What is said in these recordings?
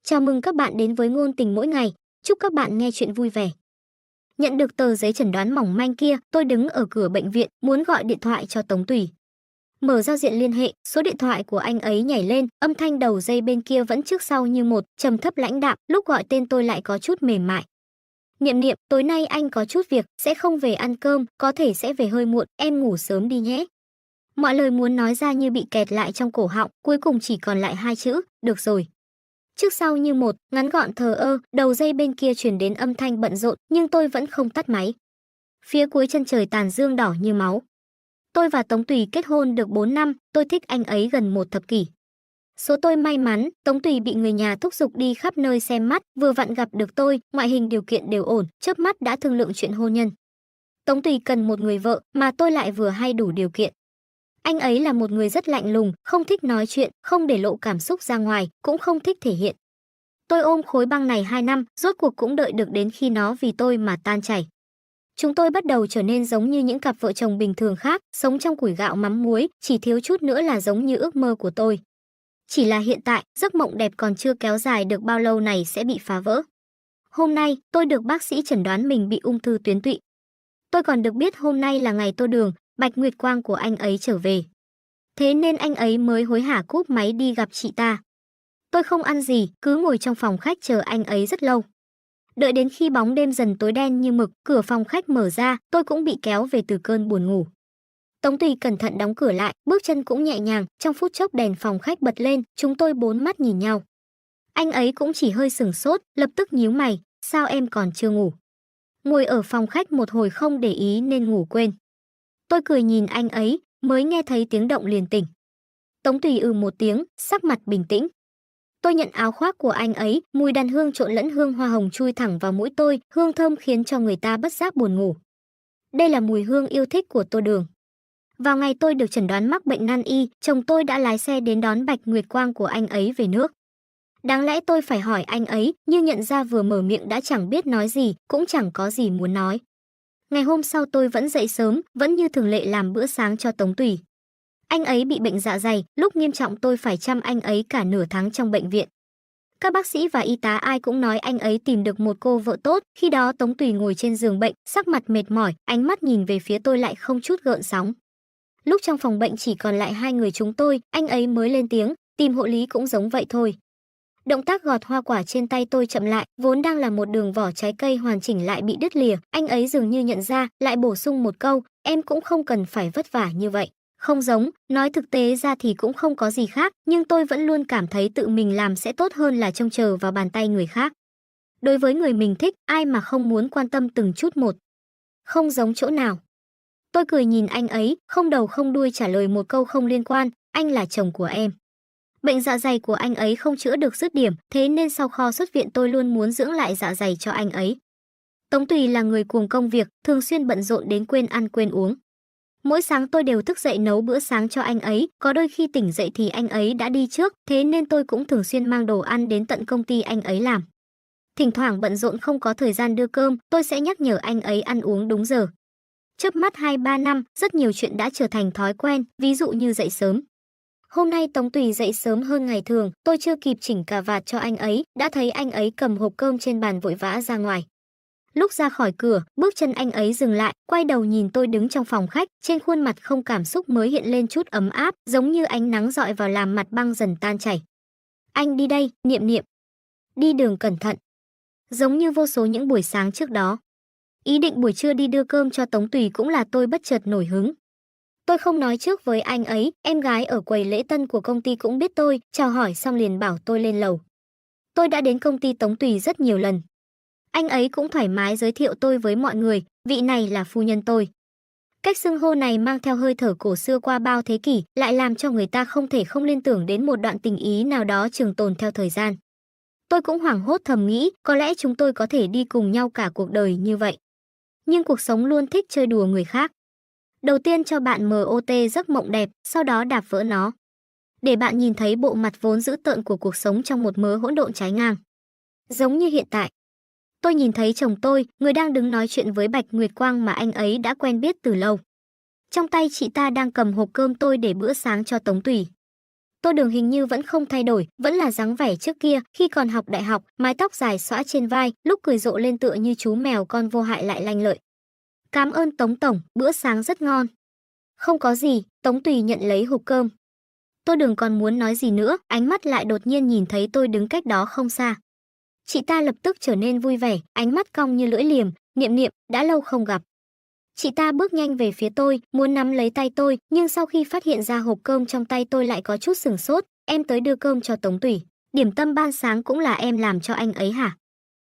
Chào mừng các bạn đến với Ngôn Tình Mỗi Ngày. Chúc các bạn nghe chuyện vui vẻ. Nhận được tờ giấy chẩn đoán mỏng manh kia, tôi đứng ở cửa bệnh viện, muốn gọi điện thoại cho Tống Tùy. Mở giao diện liên hệ, số điện thoại của anh ấy nhảy lên, âm thanh đầu dây bên kia vẫn trước sau như một, trầm thấp lãnh đạm, lúc gọi tên tôi lại có chút mềm mại. Niệm Niệm, tối nay anh có chút việc, sẽ không về ăn cơm, có thể sẽ về hơi muộn, em ngủ sớm đi nhé. Mọi lời muốn nói ra như bị kẹt lại trong cổ họng, cuối cùng chỉ còn lại hai chữ, được rồi. Trước sau như một, ngắn gọn thờ ơ, đầu dây bên kia truyền đến âm thanh bận rộn, nhưng tôi vẫn không tắt máy. Phía cuối chân trời tàn dương đỏ như máu. Tôi và Tống Tùy kết hôn được 4 năm, tôi thích anh ấy gần một thập kỷ. Số tôi may mắn, Tống Tùy bị người nhà thúc giục đi khắp nơi xem mắt, vừa vặn gặp được tôi, ngoại hình điều kiện đều ổn, chớp mắt đã thương lượng chuyện hôn nhân. Tống Tùy cần một người vợ, mà tôi lại vừa hay đủ điều kiện. Anh ấy là một người rất lạnh lùng, không thích nói chuyện, không để lộ cảm xúc ra ngoài, cũng không thích thể hiện. Tôi ôm khối băng này 2 năm, rốt cuộc cũng đợi được đến khi nó vì tôi mà tan chảy. Chúng tôi bắt đầu trở nên giống như những cặp vợ chồng bình thường khác, sống trong củi gạo mắm muối, chỉ thiếu chút nữa là giống như ước mơ của tôi. Chỉ là hiện tại, giấc mộng đẹp còn chưa kéo dài được bao lâu này sẽ bị phá vỡ. Hôm nay, tôi được bác sĩ chẩn đoán mình bị ung thư tuyến tụy. Tôi còn được biết hôm nay là ngày Tô Đường, Bạch Nguyệt Quang của anh ấy trở về. Thế nên anh ấy mới hối hả cúp máy đi gặp chị ta. Tôi không ăn gì, cứ ngồi trong phòng khách chờ anh ấy rất lâu. Đợi đến khi bóng đêm dần tối đen như mực, cửa phòng khách mở ra, tôi cũng bị kéo về từ cơn buồn ngủ. Tống Tùy cẩn thận đóng cửa lại, bước chân cũng nhẹ nhàng, trong phút chốc đèn phòng khách bật lên, chúng tôi bốn mắt nhìn nhau. Anh ấy cũng chỉ hơi sửng sốt, lập tức nhíu mày, sao em còn chưa ngủ? Ngồi ở phòng khách một hồi không để ý nên ngủ quên. Tôi cười nhìn anh ấy, mới nghe thấy tiếng động liền tỉnh. Tống Tùy một tiếng, sắc mặt bình tĩnh. Tôi nhận áo khoác của anh ấy, mùi đàn hương trộn lẫn hương hoa hồng chui thẳng vào mũi tôi, hương thơm khiến cho người ta bất giác buồn ngủ. Đây là mùi hương yêu thích của Tô Đường. Vào ngày tôi được chẩn đoán mắc bệnh nan y, chồng tôi đã lái xe đến đón Bạch Nguyệt Quang của anh ấy về nước. Đáng lẽ tôi phải hỏi anh ấy, nhưng nhận ra vừa mở miệng đã chẳng biết nói gì, cũng chẳng có gì muốn nói. Ngày hôm sau tôi vẫn dậy sớm, vẫn như thường lệ làm bữa sáng cho Tống Tùy. Anh ấy bị bệnh dạ dày, lúc nghiêm trọng tôi phải chăm anh ấy cả nửa tháng trong bệnh viện. Các bác sĩ và y tá ai cũng nói anh ấy tìm được một cô vợ tốt, khi đó Tống Tùy ngồi trên giường bệnh, sắc mặt mệt mỏi, ánh mắt nhìn về phía tôi lại không chút gợn sóng. Lúc trong phòng bệnh chỉ còn lại hai người chúng tôi, anh ấy mới lên tiếng, tìm hộ lý cũng giống vậy thôi. Động tác gọt hoa quả trên tay tôi chậm lại, vốn đang là một đường vỏ trái cây hoàn chỉnh lại bị đứt lìa, anh ấy dường như nhận ra, lại bổ sung một câu, em cũng không cần phải vất vả như vậy. Không giống, nói thực tế ra thì cũng không có gì khác, nhưng tôi vẫn luôn cảm thấy tự mình làm sẽ tốt hơn là trông chờ vào bàn tay người khác. Đối với người mình thích, ai mà không muốn quan tâm từng chút một. Không giống chỗ nào. Tôi cười nhìn anh ấy, không đầu không đuôi trả lời một câu không liên quan, anh là chồng của em. Bệnh dạ dày của anh ấy không chữa được dứt điểm, thế nên sau kho xuất viện tôi luôn muốn dưỡng lại dạ dày cho anh ấy. Tống Tùy là người cuồng công việc, thường xuyên bận rộn đến quên ăn quên uống. Mỗi sáng tôi đều thức dậy nấu bữa sáng cho anh ấy, có đôi khi tỉnh dậy thì anh ấy đã đi trước, thế nên tôi cũng thường xuyên mang đồ ăn đến tận công ty anh ấy làm. Thỉnh thoảng bận rộn không có thời gian đưa cơm, tôi sẽ nhắc nhở anh ấy ăn uống đúng giờ. Chớp mắt 2-3 năm, rất nhiều chuyện đã trở thành thói quen, ví dụ như dậy sớm. Hôm nay Tống Tùy dậy sớm hơn ngày thường, tôi chưa kịp chỉnh cà vạt cho anh ấy, đã thấy anh ấy cầm hộp cơm trên bàn vội vã ra ngoài. Lúc ra khỏi cửa, bước chân anh ấy dừng lại, quay đầu nhìn tôi đứng trong phòng khách, trên khuôn mặt không cảm xúc mới hiện lên chút ấm áp, giống như ánh nắng rọi vào làm mặt băng dần tan chảy. Anh đi đây, Niệm Niệm. Đi đường cẩn thận. Giống như vô số những buổi sáng trước đó. Ý định buổi trưa đi đưa cơm cho Tống Tùy cũng là tôi bất chợt nổi hứng. Tôi không nói trước với anh ấy, em gái ở quầy lễ tân của công ty cũng biết tôi, chào hỏi xong liền bảo tôi lên lầu. Tôi đã đến công ty Tống Tùy rất nhiều lần. Anh ấy cũng thoải mái giới thiệu tôi với mọi người, vị này là phu nhân tôi. Cách xưng hô này mang theo hơi thở cổ xưa qua bao thế kỷ, lại làm cho người ta không thể không liên tưởng đến một đoạn tình ý nào đó trường tồn theo thời gian. Tôi cũng hoảng hốt thầm nghĩ, có lẽ chúng tôi có thể đi cùng nhau cả cuộc đời như vậy. Nhưng cuộc sống luôn thích chơi đùa người khác. Đầu tiên cho bạn MOT giấc mộng đẹp, sau đó đạp vỡ nó. Để bạn nhìn thấy bộ mặt vốn dữ tợn của cuộc sống trong một mớ hỗn độn trái ngang. Giống như hiện tại. Tôi nhìn thấy chồng tôi, người đang đứng nói chuyện với Bạch Nguyệt Quang mà anh ấy đã quen biết từ lâu. Trong tay chị ta đang cầm hộp cơm tôi để bữa sáng cho Tống Tùy. Tô Đường hình như vẫn không thay đổi, vẫn là dáng vẻ trước kia, khi còn học đại học, mái tóc dài xõa trên vai, lúc cười rộ lên tựa như chú mèo con vô hại lại lanh lợi. Cảm ơn Tống tổng, bữa sáng rất ngon. Không có gì, Tống Tùy nhận lấy hộp cơm. Tô Đường còn muốn nói gì nữa, ánh mắt lại đột nhiên nhìn thấy tôi đứng cách đó không xa. Chị ta lập tức trở nên vui vẻ, ánh mắt cong như lưỡi liềm, Niệm Niệm, đã lâu không gặp. Chị ta bước nhanh về phía tôi, muốn nắm lấy tay tôi, nhưng sau khi phát hiện ra hộp cơm trong tay tôi lại có chút sửng sốt. Em tới đưa cơm cho Tống Tùy, điểm tâm ban sáng cũng là em làm cho anh ấy hả?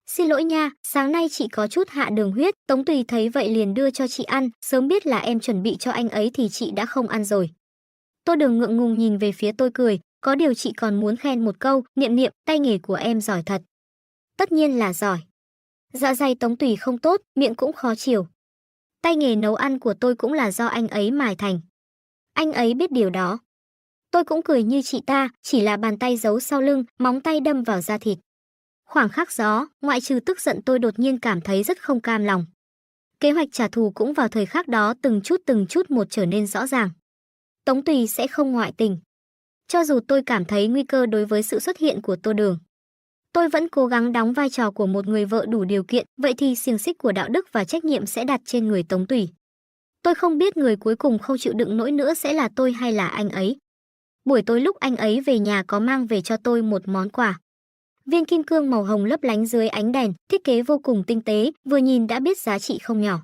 Xin lỗi nha, sáng nay chị có chút hạ đường huyết. Tống Tùy thấy vậy liền đưa cho chị ăn, sớm biết là em chuẩn bị cho anh ấy thì chị đã không ăn rồi. Tô Đường ngượng ngùng nhìn về phía tôi cười, có điều chị còn muốn khen một câu, Niệm Niệm, tay nghề của em giỏi thật. Tất nhiên là giỏi. Dạ dày Tống Tùy không tốt, miệng cũng khó chịu. Tay nghề nấu ăn của tôi cũng là do anh ấy mài thành. Anh ấy biết điều đó. Tôi cũng cười như chị ta, chỉ là bàn tay giấu sau lưng, móng tay đâm vào da thịt. Khoảng khắc đó, ngoại trừ tức giận tôi đột nhiên cảm thấy rất không cam lòng. Kế hoạch trả thù cũng vào thời khắc đó từng chút một trở nên rõ ràng. Tống Tùy sẽ không ngoại tình. Cho dù tôi cảm thấy nguy cơ đối với sự xuất hiện của Tô Đường, tôi vẫn cố gắng đóng vai trò của một người vợ đủ điều kiện, vậy thì xiềng xích của đạo đức và trách nhiệm sẽ đặt trên người Tống Tùy. Tôi không biết người cuối cùng không chịu đựng nổi nữa sẽ là tôi hay là anh ấy. Buổi tối lúc anh ấy về nhà có mang về cho tôi một món quà. Viên kim cương màu hồng lấp lánh dưới ánh đèn, thiết kế vô cùng tinh tế, vừa nhìn đã biết giá trị không nhỏ.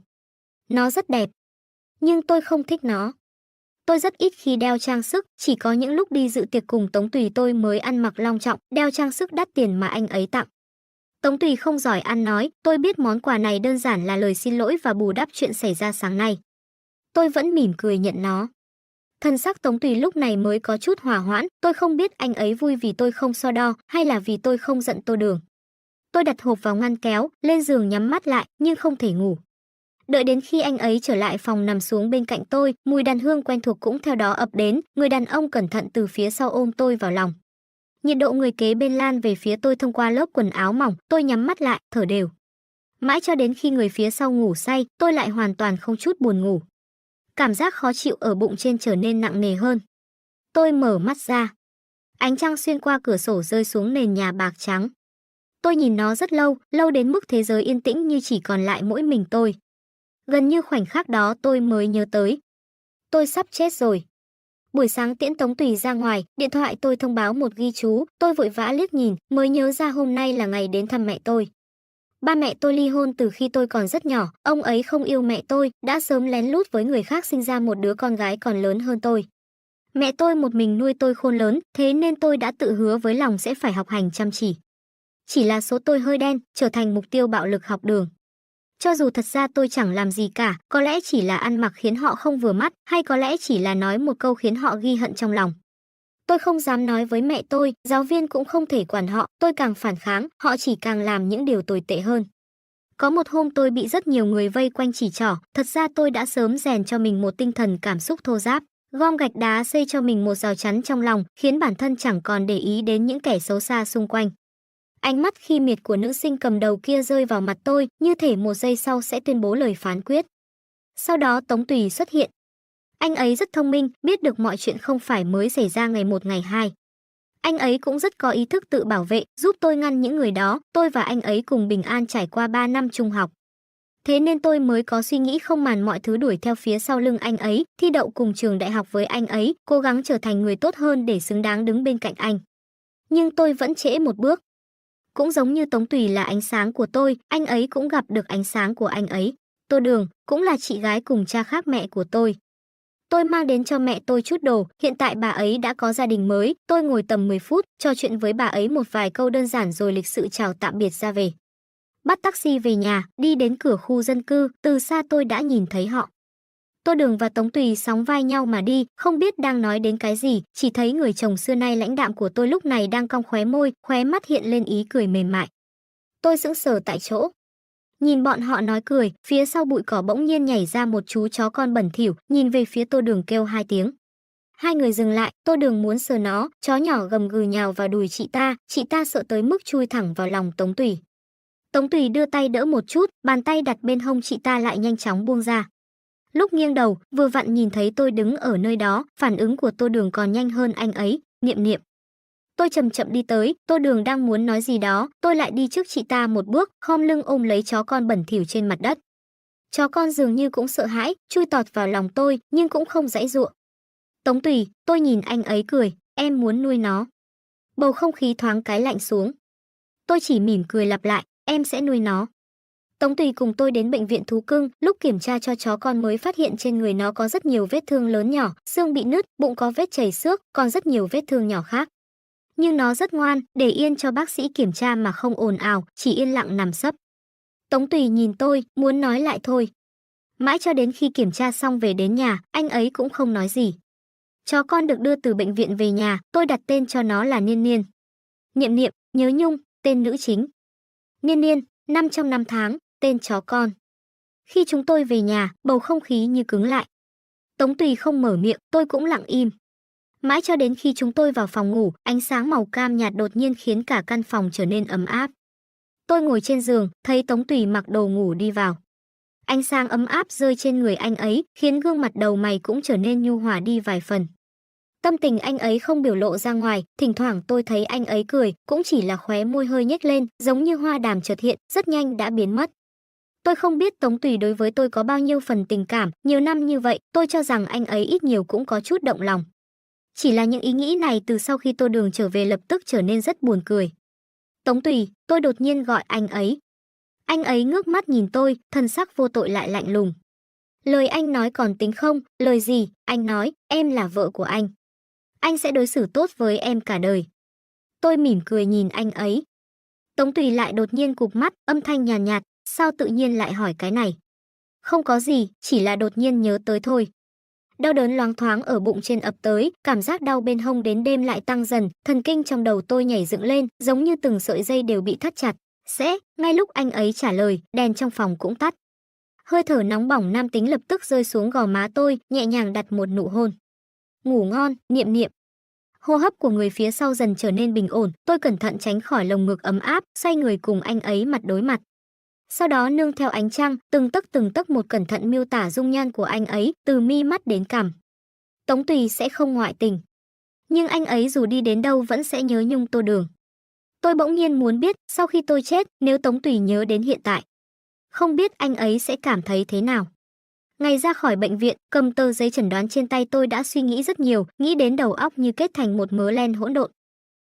Nó rất đẹp, nhưng tôi không thích nó. Tôi rất ít khi đeo trang sức, chỉ có những lúc đi dự tiệc cùng Tống Tùy tôi mới ăn mặc long trọng, đeo trang sức đắt tiền mà anh ấy tặng. Tống Tùy không giỏi ăn nói, tôi biết món quà này đơn giản là lời xin lỗi và bù đắp chuyện xảy ra sáng nay. Tôi vẫn mỉm cười nhận nó. Thân sắc Tống Tùy lúc này mới có chút hòa hoãn, tôi không biết anh ấy vui vì tôi không so đo hay là vì tôi không giận Tô Đường. Tôi đặt hộp vào ngăn kéo, lên giường nhắm mắt lại nhưng không thể ngủ. Đợi đến khi anh ấy trở lại phòng nằm xuống bên cạnh tôi, mùi đàn hương quen thuộc cũng theo đó ập đến, người đàn ông cẩn thận từ phía sau ôm tôi vào lòng. Nhiệt độ người kế bên lan về phía tôi thông qua lớp quần áo mỏng, tôi nhắm mắt lại, thở đều. Mãi cho đến khi người phía sau ngủ say, tôi lại hoàn toàn không chút buồn ngủ. Cảm giác khó chịu ở bụng trên trở nên nặng nề hơn. Tôi mở mắt ra. Ánh trăng xuyên qua cửa sổ rơi xuống nền nhà bạc trắng. Tôi nhìn nó rất lâu, lâu đến mức thế giới yên tĩnh như chỉ còn lại mỗi mình tôi. Gần như khoảnh khắc đó tôi mới nhớ tới. Tôi sắp chết rồi. Buổi sáng tiễn Tống Tùy ra ngoài, điện thoại tôi thông báo một ghi chú, tôi vội vã liếc nhìn, mới nhớ ra hôm nay là ngày đến thăm mẹ tôi. Ba mẹ tôi ly hôn từ khi tôi còn rất nhỏ, ông ấy không yêu mẹ tôi, đã sớm lén lút với người khác sinh ra một đứa con gái còn lớn hơn tôi. Mẹ tôi một mình nuôi tôi khôn lớn, thế nên tôi đã tự hứa với lòng sẽ phải học hành chăm chỉ. Chỉ là số tôi hơi đen, trở thành mục tiêu bạo lực học đường. Cho dù thật ra tôi chẳng làm gì cả, có lẽ chỉ là ăn mặc khiến họ không vừa mắt, hay có lẽ chỉ là nói một câu khiến họ ghi hận trong lòng. Tôi không dám nói với mẹ tôi, giáo viên cũng không thể quản họ, tôi càng phản kháng, họ chỉ càng làm những điều tồi tệ hơn. Có một hôm tôi bị rất nhiều người vây quanh chỉ trỏ, thật ra tôi đã sớm rèn cho mình một tinh thần cảm xúc thô ráp, gom gạch đá xây cho mình một rào chắn trong lòng, khiến bản thân chẳng còn để ý đến những kẻ xấu xa xung quanh. Ánh mắt khi miệt của nữ sinh cầm đầu kia rơi vào mặt tôi, như thể một giây sau sẽ tuyên bố lời phán quyết. Sau đó Tống Tùy xuất hiện. Anh ấy rất thông minh, biết được mọi chuyện không phải mới xảy ra ngày một ngày hai. Anh ấy cũng rất có ý thức tự bảo vệ, giúp tôi ngăn những người đó, tôi và anh ấy cùng bình an trải qua 3 năm trung học. Thế nên tôi mới có suy nghĩ không màn mọi thứ đuổi theo phía sau lưng anh ấy, thi đậu cùng trường đại học với anh ấy, cố gắng trở thành người tốt hơn để xứng đáng đứng bên cạnh anh. Nhưng tôi vẫn trễ một bước. Cũng giống như Tống Tùy là ánh sáng của tôi, anh ấy cũng gặp được ánh sáng của anh ấy. Tô Đường cũng là chị gái cùng cha khác mẹ của tôi. Tôi mang đến cho mẹ tôi chút đồ, hiện tại bà ấy đã có gia đình mới, tôi ngồi tầm 10 phút, trò chuyện với bà ấy một vài câu đơn giản rồi lịch sự chào tạm biệt ra về. Bắt taxi về nhà, đi đến cửa khu dân cư, từ xa tôi đã nhìn thấy họ. Tô Đường và Tống Tùy sóng vai nhau mà đi, không biết đang nói đến cái gì, chỉ thấy người chồng xưa nay lãnh đạm của tôi lúc này đang cong khóe môi, khóe mắt hiện lên ý cười mềm mại. Tôi sững sờ tại chỗ. Nhìn bọn họ nói cười, phía sau bụi cỏ bỗng nhiên nhảy ra một chú chó con bẩn thỉu, nhìn về phía Tô Đường kêu 2 tiếng. Hai người dừng lại, Tô Đường muốn sờ nó, chó nhỏ gầm gừ nhào vào đùi chị ta sợ tới mức chui thẳng vào lòng Tống Tùy. Tống Tùy đưa tay đỡ một chút, bàn tay đặt bên hông chị ta lại nhanh chóng buông ra. Lúc nghiêng đầu, vừa vặn nhìn thấy tôi đứng ở nơi đó, phản ứng của Tô Đường còn nhanh hơn anh ấy, Niệm Niệm. Tôi chậm chậm đi tới, Tô Đường đang muốn nói gì đó, tôi lại đi trước chị ta một bước, khom lưng ôm lấy chó con bẩn thỉu trên mặt đất. Chó con dường như cũng sợ hãi, chui tọt vào lòng tôi, nhưng cũng không giãy giụa. Tống Tùy, tôi nhìn anh ấy cười, em muốn nuôi nó. Bầu không khí thoáng cái lạnh xuống. Tôi chỉ mỉm cười lặp lại, em sẽ nuôi nó. Tống Tùy cùng tôi đến bệnh viện thú cưng, lúc kiểm tra cho chó con mới phát hiện trên người nó có rất nhiều vết thương lớn nhỏ, xương bị nứt, bụng có vết chảy xước, còn rất nhiều vết thương nhỏ khác. Nhưng nó rất ngoan, để yên cho bác sĩ kiểm tra mà không ồn ào, chỉ yên lặng nằm sấp. Tống Tùy nhìn tôi, muốn nói lại thôi. Mãi cho đến khi kiểm tra xong về đến nhà, anh ấy cũng không nói gì. Chó con được đưa từ bệnh viện về nhà, tôi đặt tên cho nó là Niên Niên. Niệm Niệm, Nhớ Nhung, tên nữ chính. Niên Niên, 5 trong 5 tháng, tên chó con. Khi chúng tôi về nhà, bầu không khí như cứng lại. Tống Tùy không mở miệng, tôi cũng lặng im. Mãi cho đến khi chúng tôi vào phòng ngủ, ánh sáng màu cam nhạt đột nhiên khiến cả căn phòng trở nên ấm áp. Tôi ngồi trên giường, thấy Tống Tùy mặc đồ ngủ đi vào. Ánh sáng ấm áp rơi trên người anh ấy, khiến gương mặt đầu mày cũng trở nên nhu hòa đi vài phần. Tâm tình anh ấy không biểu lộ ra ngoài, thỉnh thoảng tôi thấy anh ấy cười, cũng chỉ là khóe môi hơi nhếch lên, giống như hoa đàm chợt hiện, rất nhanh đã biến mất. Tôi không biết Tống Tùy đối với tôi có bao nhiêu phần tình cảm, nhiều năm như vậy, tôi cho rằng anh ấy ít nhiều cũng có chút động lòng. Chỉ là những ý nghĩ này từ sau khi Tô Đường trở về lập tức trở nên rất buồn cười. Tống Tùy, tôi đột nhiên gọi anh ấy. Anh ấy ngước mắt nhìn tôi, thần sắc vô tội lại lạnh lùng. Lời anh nói còn tính không? Lời gì? Anh nói, em là vợ của anh. Anh sẽ đối xử tốt với em cả đời. Tôi mỉm cười nhìn anh ấy. Tống Tùy lại đột nhiên cụp mắt, âm thanh nhàn nhạt, sao tự nhiên lại hỏi cái này? Không có gì, chỉ là đột nhiên nhớ tới thôi. Đau đớn loáng thoáng ở bụng trên ập tới, cảm giác đau bên hông đến đêm lại tăng dần, thần kinh trong đầu tôi nhảy dựng lên, giống như từng sợi dây đều bị thắt chặt. Ngay lúc anh ấy trả lời, đèn trong phòng cũng tắt. Hơi thở nóng bỏng nam tính lập tức rơi xuống gò má tôi, nhẹ nhàng đặt một nụ hôn. Ngủ ngon, Niệm Niệm. Hô hấp của người phía sau dần trở nên bình ổn, tôi cẩn thận tránh khỏi lồng ngực ấm áp, xoay người cùng anh ấy mặt đối mặt. Sau đó nương theo ánh trăng, từng tấc một cẩn thận miêu tả dung nhan của anh ấy, từ mi mắt đến cằm. Tống Tùy sẽ không ngoại tình, nhưng anh ấy dù đi đến đâu vẫn sẽ nhớ nhung Tô Đường. Tôi bỗng nhiên muốn biết, sau khi tôi chết, nếu Tống Tùy nhớ đến hiện tại, không biết anh ấy sẽ cảm thấy thế nào. Ngày ra khỏi bệnh viện, cầm tờ giấy chẩn đoán trên tay tôi đã suy nghĩ rất nhiều, nghĩ đến đầu óc như kết thành một mớ len hỗn độn.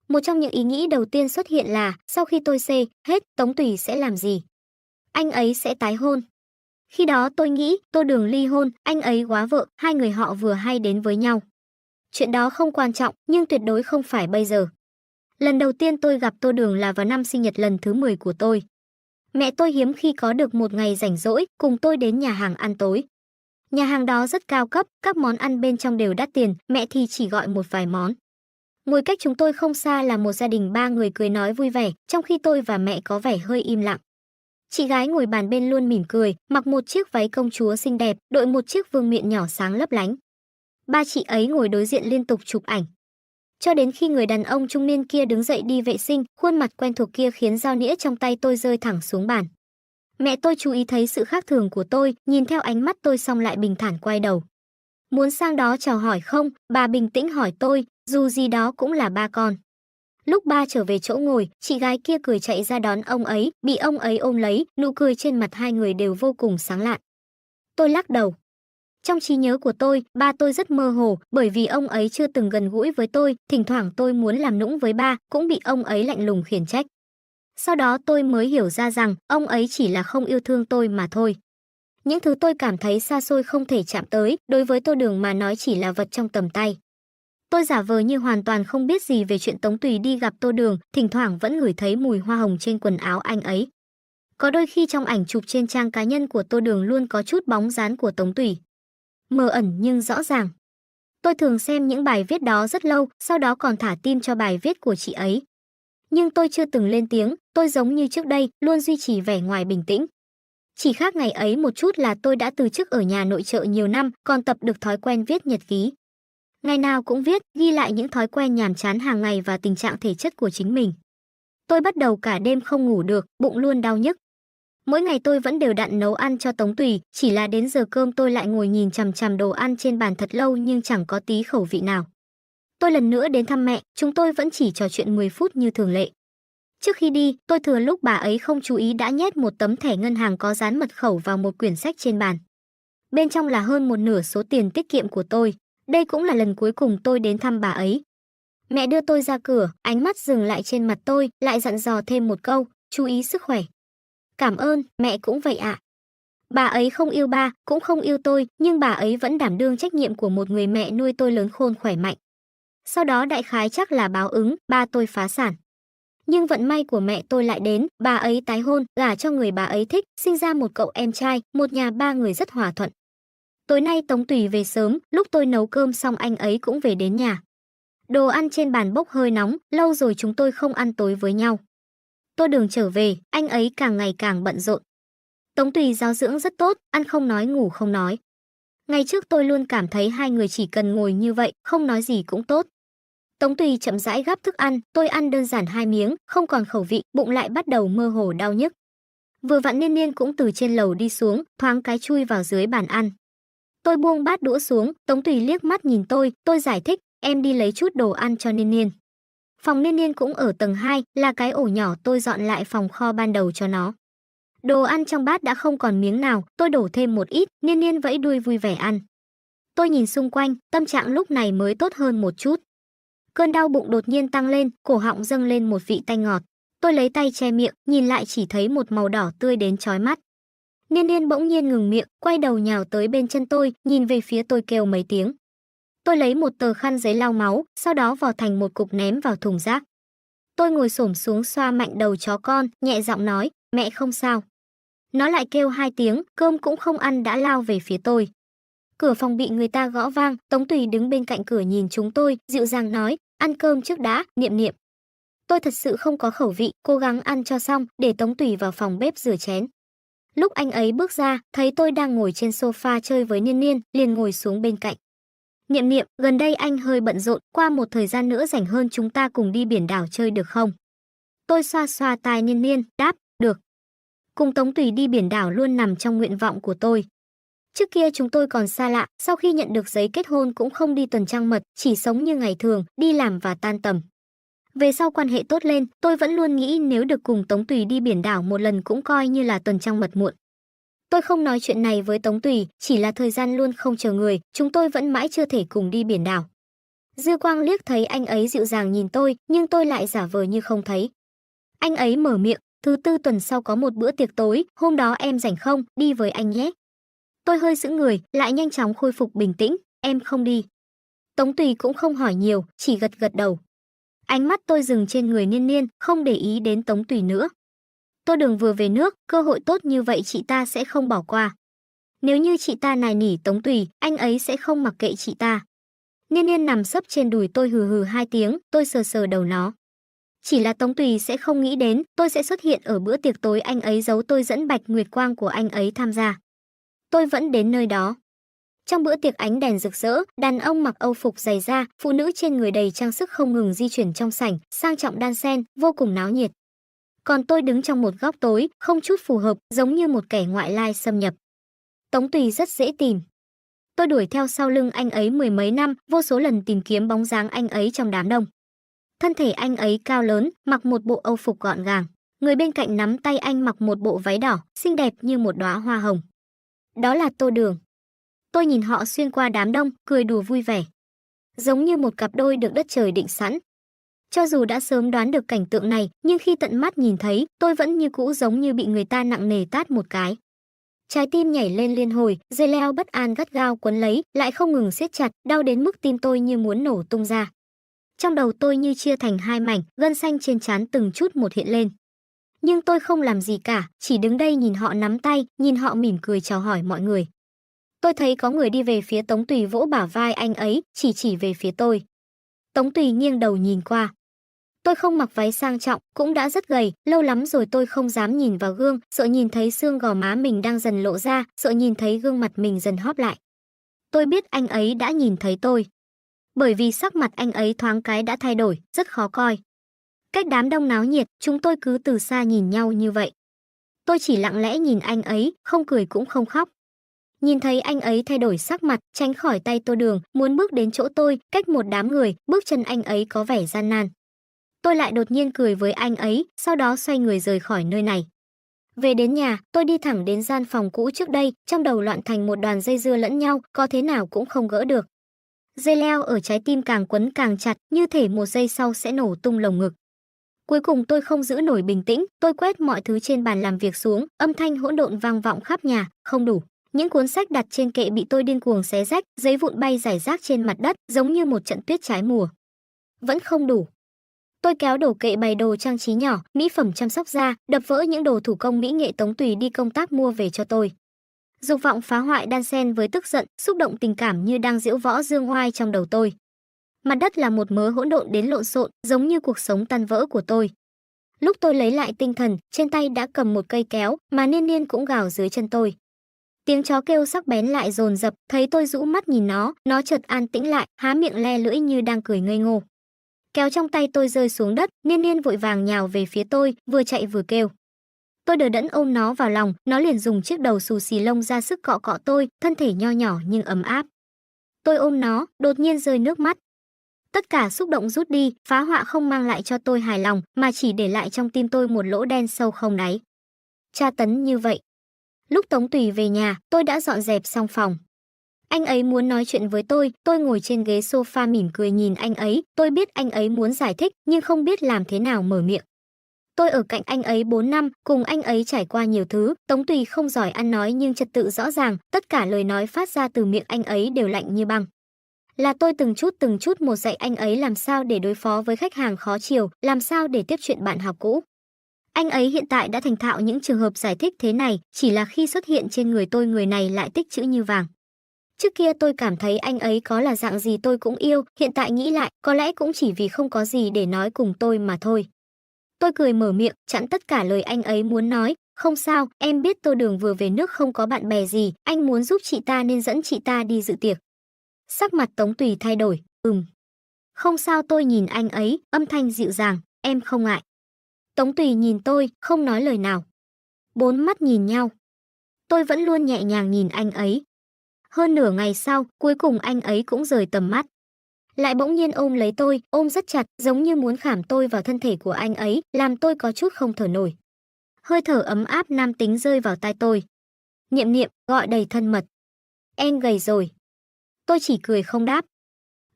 Một trong những ý nghĩ đầu tiên xuất hiện là, sau khi tôi hết, Tống Tùy sẽ làm gì? Anh ấy sẽ tái hôn. Khi đó tôi nghĩ, Tô Đường ly hôn, anh ấy góa vợ, hai người họ vừa hay đến với nhau. Chuyện đó không quan trọng, nhưng tuyệt đối không phải bây giờ. Lần đầu tiên tôi gặp Tô Đường là vào năm sinh nhật lần thứ 10 của tôi. Mẹ tôi hiếm khi có được một ngày rảnh rỗi, cùng tôi đến nhà hàng ăn tối. Nhà hàng đó rất cao cấp, các món ăn bên trong đều đắt tiền, mẹ thì chỉ gọi một vài món. Ngồi cách chúng tôi không xa là một gia đình 3 người cười nói vui vẻ, trong khi tôi và mẹ có vẻ hơi im lặng. Chị gái ngồi bàn bên luôn mỉm cười, mặc một chiếc váy công chúa xinh đẹp, đội một chiếc vương miện nhỏ sáng lấp lánh. Ba chị ấy ngồi đối diện liên tục chụp ảnh. Cho đến khi người đàn ông trung niên kia đứng dậy đi vệ sinh, khuôn mặt quen thuộc kia khiến dao nĩa trong tay tôi rơi thẳng xuống bàn. Mẹ tôi chú ý thấy sự khác thường của tôi, nhìn theo ánh mắt tôi xong lại bình thản quay đầu. Muốn sang đó chào hỏi không? Bà bình tĩnh hỏi tôi, dù gì đó cũng là ba con. Lúc ba trở về chỗ ngồi, chị gái kia cười chạy ra đón ông ấy, bị ông ấy ôm lấy, nụ cười trên mặt hai người đều vô cùng sáng lạn. Tôi lắc đầu. Trong trí nhớ của tôi, ba tôi rất mơ hồ, bởi vì ông ấy chưa từng gần gũi với tôi, thỉnh thoảng tôi muốn làm nũng với ba, cũng bị ông ấy lạnh lùng khiển trách. Sau đó tôi mới hiểu ra rằng, ông ấy chỉ là không yêu thương tôi mà thôi. Những thứ tôi cảm thấy xa xôi không thể chạm tới, đối với Tô Đường mà nói chỉ là vật trong tầm tay. Tôi giả vờ như hoàn toàn không biết gì về chuyện Tống Tùy đi gặp Tô Đường, thỉnh thoảng vẫn ngửi thấy mùi hoa hồng trên quần áo anh ấy. Có đôi khi trong ảnh chụp trên trang cá nhân của Tô Đường luôn có chút bóng dáng của Tống Tùy. Mờ ẩn nhưng rõ ràng. Tôi thường xem những bài viết đó rất lâu, sau đó còn thả tim cho bài viết của chị ấy. Nhưng tôi chưa từng lên tiếng, tôi giống như trước đây, luôn duy trì vẻ ngoài bình tĩnh. Chỉ khác ngày ấy một chút là tôi đã từ chức ở nhà nội trợ nhiều năm, còn tập được thói quen viết nhật ký. Ngày nào cũng viết, ghi lại những thói quen nhàm chán hàng ngày và tình trạng thể chất của chính mình. Tôi bắt đầu cả đêm không ngủ được, bụng luôn đau nhức. Mỗi ngày tôi vẫn đều đặn nấu ăn cho Tống Tùy, chỉ là đến giờ cơm tôi lại ngồi nhìn chằm chằm đồ ăn trên bàn thật lâu nhưng chẳng có tí khẩu vị nào. Tôi lần nữa đến thăm mẹ, chúng tôi vẫn chỉ trò chuyện 10 phút như thường lệ. Trước khi đi, tôi thừa lúc bà ấy không chú ý đã nhét một tấm thẻ ngân hàng có dán mật khẩu vào một quyển sách trên bàn. Bên trong là hơn một nửa số tiền tiết kiệm của tôi. Đây cũng là lần cuối cùng tôi đến thăm bà ấy. Mẹ đưa tôi ra cửa, ánh mắt dừng lại trên mặt tôi, lại dặn dò thêm một câu, chú ý sức khỏe. Cảm ơn, mẹ cũng vậy ạ. Bà ấy không yêu ba, cũng không yêu tôi, nhưng bà ấy vẫn đảm đương trách nhiệm của một người mẹ nuôi tôi lớn khôn khỏe mạnh. Sau đó đại khái chắc là báo ứng, ba tôi phá sản. Nhưng vận may của mẹ tôi lại đến, bà ấy tái hôn, gả cho người bà ấy thích, sinh ra một cậu em trai, một nhà ba người rất hòa thuận. Tối nay Tống Tùy về sớm, lúc tôi nấu cơm xong anh ấy cũng về đến nhà. Đồ ăn trên bàn bốc hơi nóng, lâu rồi chúng tôi không ăn tối với nhau. Tôi đường trở về, anh ấy càng ngày càng bận rộn. Tống Tùy giáo dưỡng rất tốt, ăn không nói ngủ không nói. Ngày trước tôi luôn cảm thấy hai người chỉ cần ngồi như vậy, không nói gì cũng tốt. Tống Tùy chậm rãi gắp thức ăn, tôi ăn đơn giản 2 miếng, không còn khẩu vị, bụng lại bắt đầu mơ hồ đau nhức. Vừa vặn Niên Niên cũng từ trên lầu đi xuống, thoáng cái chui vào dưới bàn ăn. Tôi buông bát đũa xuống, Tống Tùy liếc mắt nhìn tôi giải thích, em đi lấy chút đồ ăn cho Niên Niên. Phòng Niên Niên cũng ở tầng 2, là cái ổ nhỏ tôi dọn lại phòng kho ban đầu cho nó. Đồ ăn trong bát đã không còn miếng nào, tôi đổ thêm một ít, Niên Niên vẫy đuôi vui vẻ ăn. Tôi nhìn xung quanh, tâm trạng lúc này mới tốt hơn một chút. Cơn đau bụng đột nhiên tăng lên, cổ họng dâng lên một vị tanh ngọt. Tôi lấy tay che miệng, nhìn lại chỉ thấy một màu đỏ tươi đến chói mắt. Niên Niên bỗng nhiên ngừng miệng, quay đầu nhào tới bên chân tôi, nhìn về phía tôi kêu mấy tiếng. Tôi lấy một tờ khăn giấy lau máu, sau đó vò thành một cục ném vào thùng rác. Tôi ngồi xổm xuống xoa mạnh đầu chó con, nhẹ giọng nói, mẹ không sao. Nó lại kêu 2 tiếng, cơm cũng không ăn đã lao về phía tôi. Cửa phòng bị người ta gõ vang, Tống Tùy đứng bên cạnh cửa nhìn chúng tôi, dịu dàng nói, ăn cơm trước đã, Niệm Niệm. Tôi thật sự không có khẩu vị, cố gắng ăn cho xong, để Tống Tùy vào phòng bếp rửa chén. Lúc anh ấy bước ra, thấy tôi đang ngồi trên sofa chơi với Niên Niên, liền ngồi xuống bên cạnh. Niệm Niệm, gần đây anh hơi bận rộn, qua một thời gian nữa rảnh hơn chúng ta cùng đi biển đảo chơi được không? Tôi xoa xoa tai Niên Niên, đáp, được. Cùng Tống Tùy đi biển đảo luôn nằm trong nguyện vọng của tôi. Trước kia chúng tôi còn xa lạ, sau khi nhận được giấy kết hôn cũng không đi tuần trăng mật, chỉ sống như ngày thường, đi làm và tan tầm. Về sau quan hệ tốt lên, tôi vẫn luôn nghĩ nếu được cùng Tống Tùy đi biển đảo một lần cũng coi như là tuần trăng mật muộn. Tôi không nói chuyện này với Tống Tùy, chỉ là thời gian luôn không chờ người, chúng tôi vẫn mãi chưa thể cùng đi biển đảo. Dư Quang liếc thấy anh ấy dịu dàng nhìn tôi, nhưng tôi lại giả vờ như không thấy. Anh ấy mở miệng, thứ tư tuần sau có một bữa tiệc tối, hôm đó em rảnh không, đi với anh nhé. Tôi hơi sững người, lại nhanh chóng khôi phục bình tĩnh, em không đi. Tống Tùy cũng không hỏi nhiều, chỉ gật gật đầu. Ánh mắt tôi dừng trên người Niên Niên, không để ý đến Tống Tùy nữa. Tô Đường vừa về nước, cơ hội tốt như vậy chị ta sẽ không bỏ qua. Nếu như chị ta nài nỉ Tống Tùy, anh ấy sẽ không mặc kệ chị ta. Niên Niên nằm sấp trên đùi tôi hừ hừ 2 tiếng, tôi sờ sờ đầu nó. Chỉ là Tống Tùy sẽ không nghĩ đến tôi sẽ xuất hiện ở bữa tiệc tối anh ấy giấu tôi dẫn Bạch Nguyệt Quang của anh ấy tham gia. Tôi vẫn đến nơi đó. Trong bữa tiệc ánh đèn rực rỡ, đàn ông mặc âu phục dày da, phụ nữ trên người đầy trang sức không ngừng di chuyển trong sảnh, sang trọng đan xen, vô cùng náo nhiệt. Còn tôi đứng trong một góc tối, không chút phù hợp, giống như một kẻ ngoại lai xâm nhập. Tống Tùy rất dễ tìm. Tôi đuổi theo sau lưng anh ấy 10 mấy năm, vô số lần tìm kiếm bóng dáng anh ấy trong đám đông. Thân thể anh ấy cao lớn, mặc một bộ âu phục gọn gàng. Người bên cạnh nắm tay anh mặc một bộ váy đỏ, xinh đẹp như một đóa hoa hồng. Đó là Tô Đường. Tôi nhìn họ xuyên qua đám đông, cười đùa vui vẻ. Giống như một cặp đôi được đất trời định sẵn. Cho dù đã sớm đoán được cảnh tượng này, nhưng khi tận mắt nhìn thấy, tôi vẫn như cũ giống như bị người ta nặng nề tát một cái. Trái tim nhảy lên liên hồi, dây leo bất an gắt gao quấn lấy, lại không ngừng siết chặt, đau đến mức tim tôi như muốn nổ tung ra. Trong đầu tôi như chia thành 2 mảnh, gân xanh trên trán từng chút một hiện lên. Nhưng tôi không làm gì cả, chỉ đứng đây nhìn họ nắm tay, nhìn họ mỉm cười chào hỏi mọi người. Tôi thấy có người đi về phía Tống Tùy vỗ bả vai anh ấy, chỉ về phía tôi. Tống Tùy nghiêng đầu nhìn qua. Tôi không mặc váy sang trọng, cũng đã rất gầy, lâu lắm rồi tôi không dám nhìn vào gương, sợ nhìn thấy xương gò má mình đang dần lộ ra, sợ nhìn thấy gương mặt mình dần hóp lại. Tôi biết anh ấy đã nhìn thấy tôi. Bởi vì sắc mặt anh ấy thoáng cái đã thay đổi, rất khó coi. Cách đám đông náo nhiệt, chúng tôi cứ từ xa nhìn nhau như vậy. Tôi chỉ lặng lẽ nhìn anh ấy, không cười cũng không khóc. Nhìn thấy anh ấy thay đổi sắc mặt, tránh khỏi tay Tô Đường, muốn bước đến chỗ tôi, cách một đám người, bước chân anh ấy có vẻ gian nan. Tôi lại đột nhiên cười với anh ấy, sau đó xoay người rời khỏi nơi này. Về đến nhà, tôi đi thẳng đến gian phòng cũ trước đây, trong đầu loạn thành một đoàn dây dưa lẫn nhau, có thế nào cũng không gỡ được. Dây leo ở trái tim càng quấn càng chặt, như thể một giây sau sẽ nổ tung lồng ngực. Cuối cùng tôi không giữ nổi bình tĩnh, tôi quét mọi thứ trên bàn làm việc xuống, âm thanh hỗn độn vang vọng khắp nhà, không đủ. Những cuốn sách đặt trên kệ bị tôi điên cuồng xé rách, giấy vụn bay rải rác trên mặt đất, giống như một trận tuyết trái mùa. Vẫn không đủ. Tôi kéo đổ kệ bày đồ trang trí nhỏ, mỹ phẩm chăm sóc da, đập vỡ những đồ thủ công mỹ nghệ Tống Tùy đi công tác mua về cho tôi. Dục vọng phá hoại đan xen với tức giận, xúc động tình cảm như đang diễu võ dương oai trong đầu tôi. Mặt đất là một mớ hỗn độn đến lộn xộn, giống như cuộc sống tan vỡ của tôi. Lúc tôi lấy lại tinh thần, trên tay đã cầm một cây kéo, mà Niên Niên cũng gào dưới chân tôi. Tiếng chó kêu sắc bén lại dồn dập, thấy tôi rũ mắt nhìn nó chợt an tĩnh lại, há miệng le lưỡi như đang cười ngây ngô. Kéo trong tay tôi rơi xuống đất, Niên Niên vội vàng nhào về phía tôi, vừa chạy vừa kêu. Tôi đờ đẫn ôm nó vào lòng, nó liền dùng chiếc đầu xù xì lông ra sức cọ cọ tôi, thân thể nho nhỏ nhưng ấm áp. Tôi ôm nó, đột nhiên rơi nước mắt. Tất cả xúc động rút đi, phá họa không mang lại cho tôi hài lòng, mà chỉ để lại trong tim tôi một lỗ đen sâu không đáy. Tra tấn như vậy. Lúc Tống Tùy về nhà, tôi đã dọn dẹp xong phòng. Anh ấy muốn nói chuyện với tôi ngồi trên ghế sofa mỉm cười nhìn anh ấy, tôi biết anh ấy muốn giải thích, nhưng không biết làm thế nào mở miệng. Tôi ở cạnh anh ấy 4 năm, cùng anh ấy trải qua nhiều thứ, Tống Tùy không giỏi ăn nói nhưng trật tự rõ ràng, tất cả lời nói phát ra từ miệng anh ấy đều lạnh như băng. Là tôi từng chút một dạy anh ấy làm sao để đối phó với khách hàng khó chiều, làm sao để tiếp chuyện bạn học cũ. Anh ấy hiện tại đã thành thạo những trường hợp giải thích thế này, chỉ là khi xuất hiện trên người tôi người này lại tích chữ như vàng. Trước kia tôi cảm thấy anh ấy có là dạng gì tôi cũng yêu, hiện tại nghĩ lại, có lẽ cũng chỉ vì không có gì để nói cùng tôi mà thôi. Tôi cười mở miệng, chặn tất cả lời anh ấy muốn nói. Không sao, em biết Tô Đường vừa về nước không có bạn bè gì, anh muốn giúp chị ta nên dẫn chị ta đi dự tiệc. Sắc mặt Tống Tùy thay đổi, Không sao, tôi nhìn anh ấy, âm thanh dịu dàng, em không ngại. Tống Tùy nhìn tôi, không nói lời nào. 4 mắt nhìn nhau. Tôi vẫn luôn nhẹ nhàng nhìn anh ấy. Hơn nửa ngày sau, cuối cùng anh ấy cũng rời tầm mắt. Lại bỗng nhiên ôm lấy tôi, ôm rất chặt, giống như muốn khảm tôi vào thân thể của anh ấy, làm tôi có chút không thở nổi. Hơi thở ấm áp nam tính rơi vào tai tôi. Niệm Niệm, gọi đầy thân mật. Em gầy rồi. Tôi chỉ cười không đáp.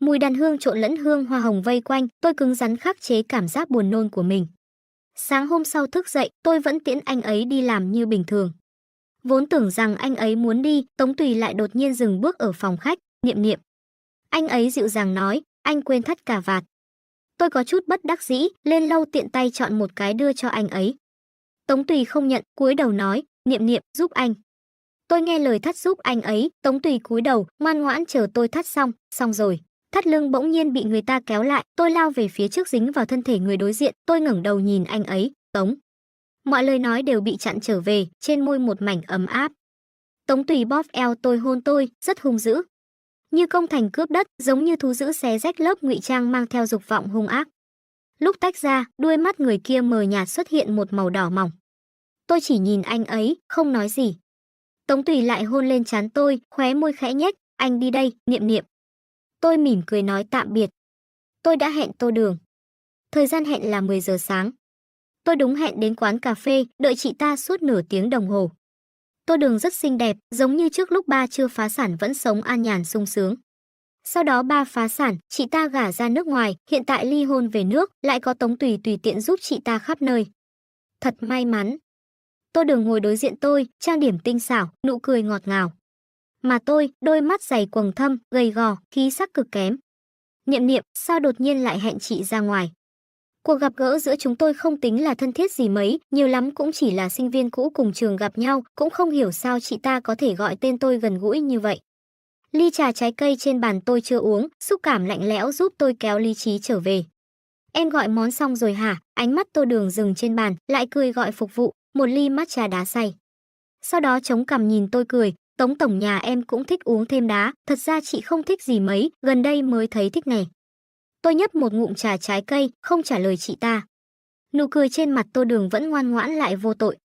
Mùi đàn hương trộn lẫn hương hoa hồng vây quanh, tôi cứng rắn khắc chế cảm giác buồn nôn của mình. Sáng hôm sau thức dậy, tôi vẫn tiễn anh ấy đi làm như bình thường. Vốn tưởng rằng anh ấy muốn đi, Tống Tùy lại đột nhiên dừng bước ở phòng khách. Niệm Niệm. Anh ấy dịu dàng nói, anh quên thắt cà vạt. Tôi có chút bất đắc dĩ, lên lâu tiện tay chọn một cái đưa cho anh ấy. Tống Tùy không nhận, cúi đầu nói, Niệm Niệm, giúp anh. Tôi nghe lời thắt giúp anh ấy, Tống Tùy cúi đầu, ngoan ngoãn chờ tôi thắt xong rồi. Thắt lưng bỗng nhiên bị người ta kéo lại, tôi lao về phía trước dính vào thân thể người đối diện, tôi ngẩng đầu nhìn anh ấy, Tống. Mọi lời nói đều bị chặn trở về, trên môi một mảnh ấm áp. Tống Tùy bóp eo tôi hôn tôi, rất hung dữ. Như công thành cướp đất, giống như thú dữ xé rách lớp ngụy trang mang theo dục vọng hung ác. Lúc tách ra, đuôi mắt người kia mờ nhạt xuất hiện một màu đỏ mỏng. Tôi chỉ nhìn anh ấy, không nói gì. Tống Tùy lại hôn lên trán tôi, khóe môi khẽ nhếch, anh đi đây, Niệm Niệm. Tôi mỉm cười nói tạm biệt. Tôi đã hẹn Tô Đường. Thời gian hẹn là 10 giờ sáng. Tôi đúng hẹn đến quán cà phê, đợi chị ta suốt nửa tiếng đồng hồ. Tô Đường rất xinh đẹp, giống như trước lúc ba chưa phá sản vẫn sống an nhàn sung sướng. Sau đó ba phá sản, chị ta gả ra nước ngoài, hiện tại ly hôn về nước, lại có Tống Tùy tùy tiện giúp chị ta khắp nơi. Thật may mắn. Tô Đường ngồi đối diện tôi, trang điểm tinh xảo, nụ cười ngọt ngào. Mà tôi, đôi mắt dày quầng thâm, gầy gò, khí sắc cực kém. Niệm Niệm, sao đột nhiên lại hẹn chị ra ngoài? Cuộc gặp gỡ giữa chúng tôi không tính là thân thiết gì mấy, nhiều lắm cũng chỉ là sinh viên cũ cùng trường gặp nhau, cũng không hiểu sao chị ta có thể gọi tên tôi gần gũi như vậy. Ly trà trái cây trên bàn tôi chưa uống, xúc cảm lạnh lẽo giúp tôi kéo lý trí trở về. Em gọi món xong rồi hả? Ánh mắt Tô Đường dừng trên bàn, lại cười gọi phục vụ, một ly matcha đá xay. Sau đó chống cằm nhìn tôi cười, Tống tổng nhà em cũng thích uống thêm đá, thật ra chị không thích gì mấy, gần đây mới thấy thích này. Tôi nhấp một ngụm trà trái cây, không trả lời chị ta. Nụ cười trên mặt Tô Đường vẫn ngoan ngoãn lại vô tội.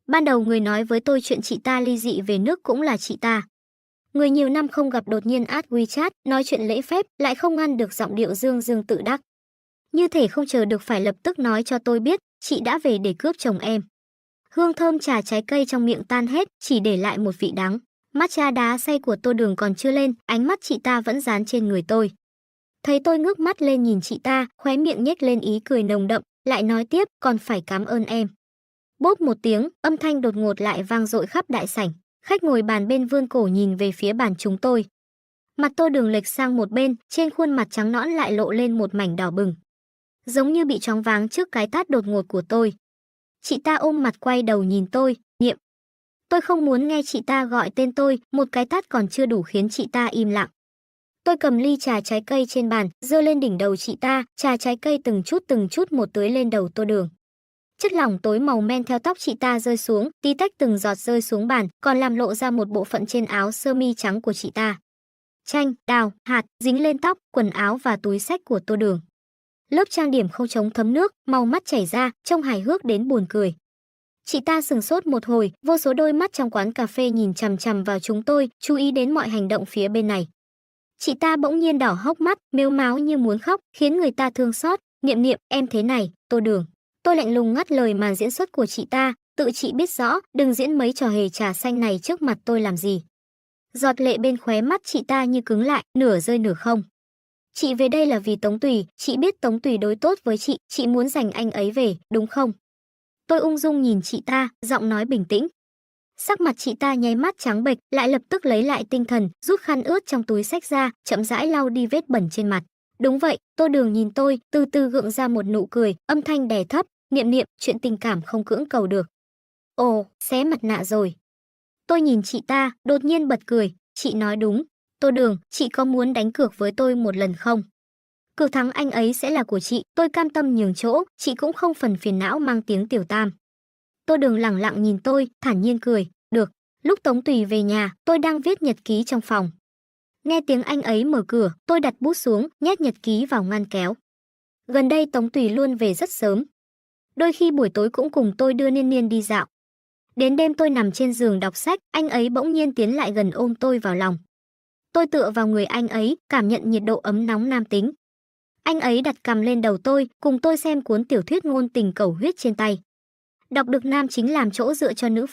Ban đầu người nói với tôi chuyện chị ta ly dị về nước cũng là chị ta. Người nhiều năm không gặp đột nhiên add WeChat, nói chuyện lễ phép, lại không ngăn được giọng điệu dương dương tự đắc. Như thể không chờ được phải lập tức nói cho tôi biết, chị đã về để cướp chồng em. Hương thơm trà trái cây trong miệng tan hết, chỉ để lại một vị đắng. Matcha đá xay của Tô Đường còn chưa lên, ánh mắt chị ta vẫn dán trên người tôi. Thấy tôi ngước mắt lên nhìn chị ta, khóe miệng nhếch lên ý cười nồng đậm, lại nói tiếp, còn phải cảm ơn em. Bốp một tiếng, âm thanh đột ngột lại vang dội khắp đại sảnh. Khách ngồi bàn bên vươn cổ nhìn về phía bàn chúng tôi. Mặt Tô Đường lệch sang một bên, trên khuôn mặt trắng nõn lại lộ lên một mảnh đỏ bừng. Giống như bị choáng váng trước cái tát đột ngột của tôi. Chị ta ôm mặt quay đầu nhìn tôi, Niệm. Tôi không muốn nghe chị ta gọi tên tôi, một cái tát còn chưa đủ khiến chị ta im lặng. Tôi cầm ly trà trái cây trên bàn, giơ lên đỉnh đầu chị ta, trà trái cây từng chút một tưới lên đầu Tô Đường. Chất lỏng tối màu men theo tóc chị ta rơi xuống, tí tách từng giọt rơi xuống bàn, còn làm lộ ra một bộ phận trên áo sơ mi trắng của chị ta. Chanh, đào, hạt dính lên tóc, quần áo và túi xách của Tô Đường. Lớp trang điểm không chống thấm nước, màu mắt chảy ra, trông hài hước đến buồn cười. Chị ta sừng sốt một hồi, vô số đôi mắt trong quán cà phê nhìn chằm chằm vào chúng tôi, chú ý đến mọi hành động phía bên này. Chị ta bỗng nhiên đỏ hốc mắt, mếu máo như muốn khóc, khiến người ta thương xót. Niệm Niệm, em thế này, Tô Đường. Tôi lạnh lùng ngắt lời màn diễn xuất của chị ta, tự chị biết rõ, đừng diễn mấy trò hề trà xanh này trước mặt tôi làm gì. Giọt lệ bên khóe mắt chị ta như cứng lại, nửa rơi nửa không. Chị về đây là vì Tống Tùy, chị biết Tống Tùy đối tốt với chị muốn giành anh ấy về, đúng không? Tôi ung dung nhìn chị ta, giọng nói bình tĩnh. Sắc mặt chị ta nháy mắt trắng bệch, lại lập tức lấy lại tinh thần, rút khăn ướt trong túi xách ra, chậm rãi lau đi vết bẩn trên mặt. Đúng vậy, Tô Đường nhìn tôi, từ từ gượng ra một nụ cười, âm thanh đè thấp, Niệm Niệm, chuyện tình cảm không cưỡng cầu được. Ồ, xé mặt nạ rồi. Tôi nhìn chị ta, đột nhiên bật cười, chị nói đúng. Tô Đường, chị có muốn đánh cược với tôi một lần không? Cược thắng anh ấy sẽ là của chị, tôi cam tâm nhường chỗ, chị cũng không phần phiền não mang tiếng tiểu tam. Tô Đường lẳng lặng nhìn tôi, thản nhiên cười, được. Lúc Tống Tùy về nhà, tôi đang viết nhật ký trong phòng. Nghe tiếng anh ấy mở cửa, tôi đặt bút xuống, nhét nhật ký vào ngăn kéo. Gần đây Tống Tùy luôn về rất sớm. Đôi khi buổi tối cũng cùng tôi đưa Niên Niên đi dạo. Đến đêm tôi nằm trên giường đọc sách, anh ấy bỗng nhiên tiến lại gần ôm tôi vào lòng. Tôi tựa vào người anh ấy, cảm nhận nhiệt độ ấm nóng nam tính. Anh ấy đặt cằm lên đầu tôi, cùng tôi xem cuốn tiểu thuyết ngôn tình cầu huyết trên tay. Đọc được nam chính làm chỗ dựa cho nữ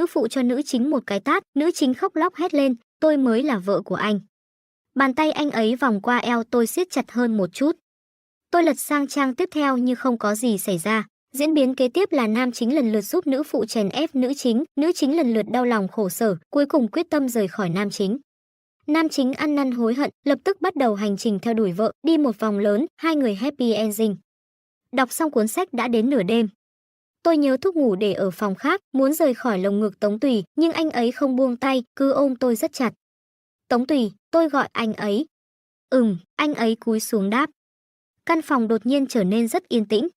phụ cho nữ chính một cái tát, nữ chính khóc lóc hét lên, tôi mới là vợ của anh. Bàn tay anh ấy vòng qua eo tôi siết chặt hơn một chút. Tôi lật sang trang tiếp theo như không có gì xảy ra. Diễn biến kế tiếp là nam chính lần lượt giúp nữ phụ chèn ép nữ chính lần lượt đau lòng khổ sở, cuối cùng quyết tâm rời khỏi nam chính. Nam chính ăn năn hối hận, lập tức bắt đầu hành trình theo đuổi vợ, đi một vòng lớn, hai người happy ending. Đọc xong cuốn sách đã đến nửa đêm. Tôi nhớ thuốc ngủ để ở phòng khác, muốn rời khỏi lồng ngực Tống Tùy, nhưng anh ấy không buông tay, cứ ôm tôi rất chặt. Tống Tùy, tôi gọi anh ấy. Anh ấy cúi xuống đáp. Căn phòng đột nhiên trở nên rất yên tĩnh.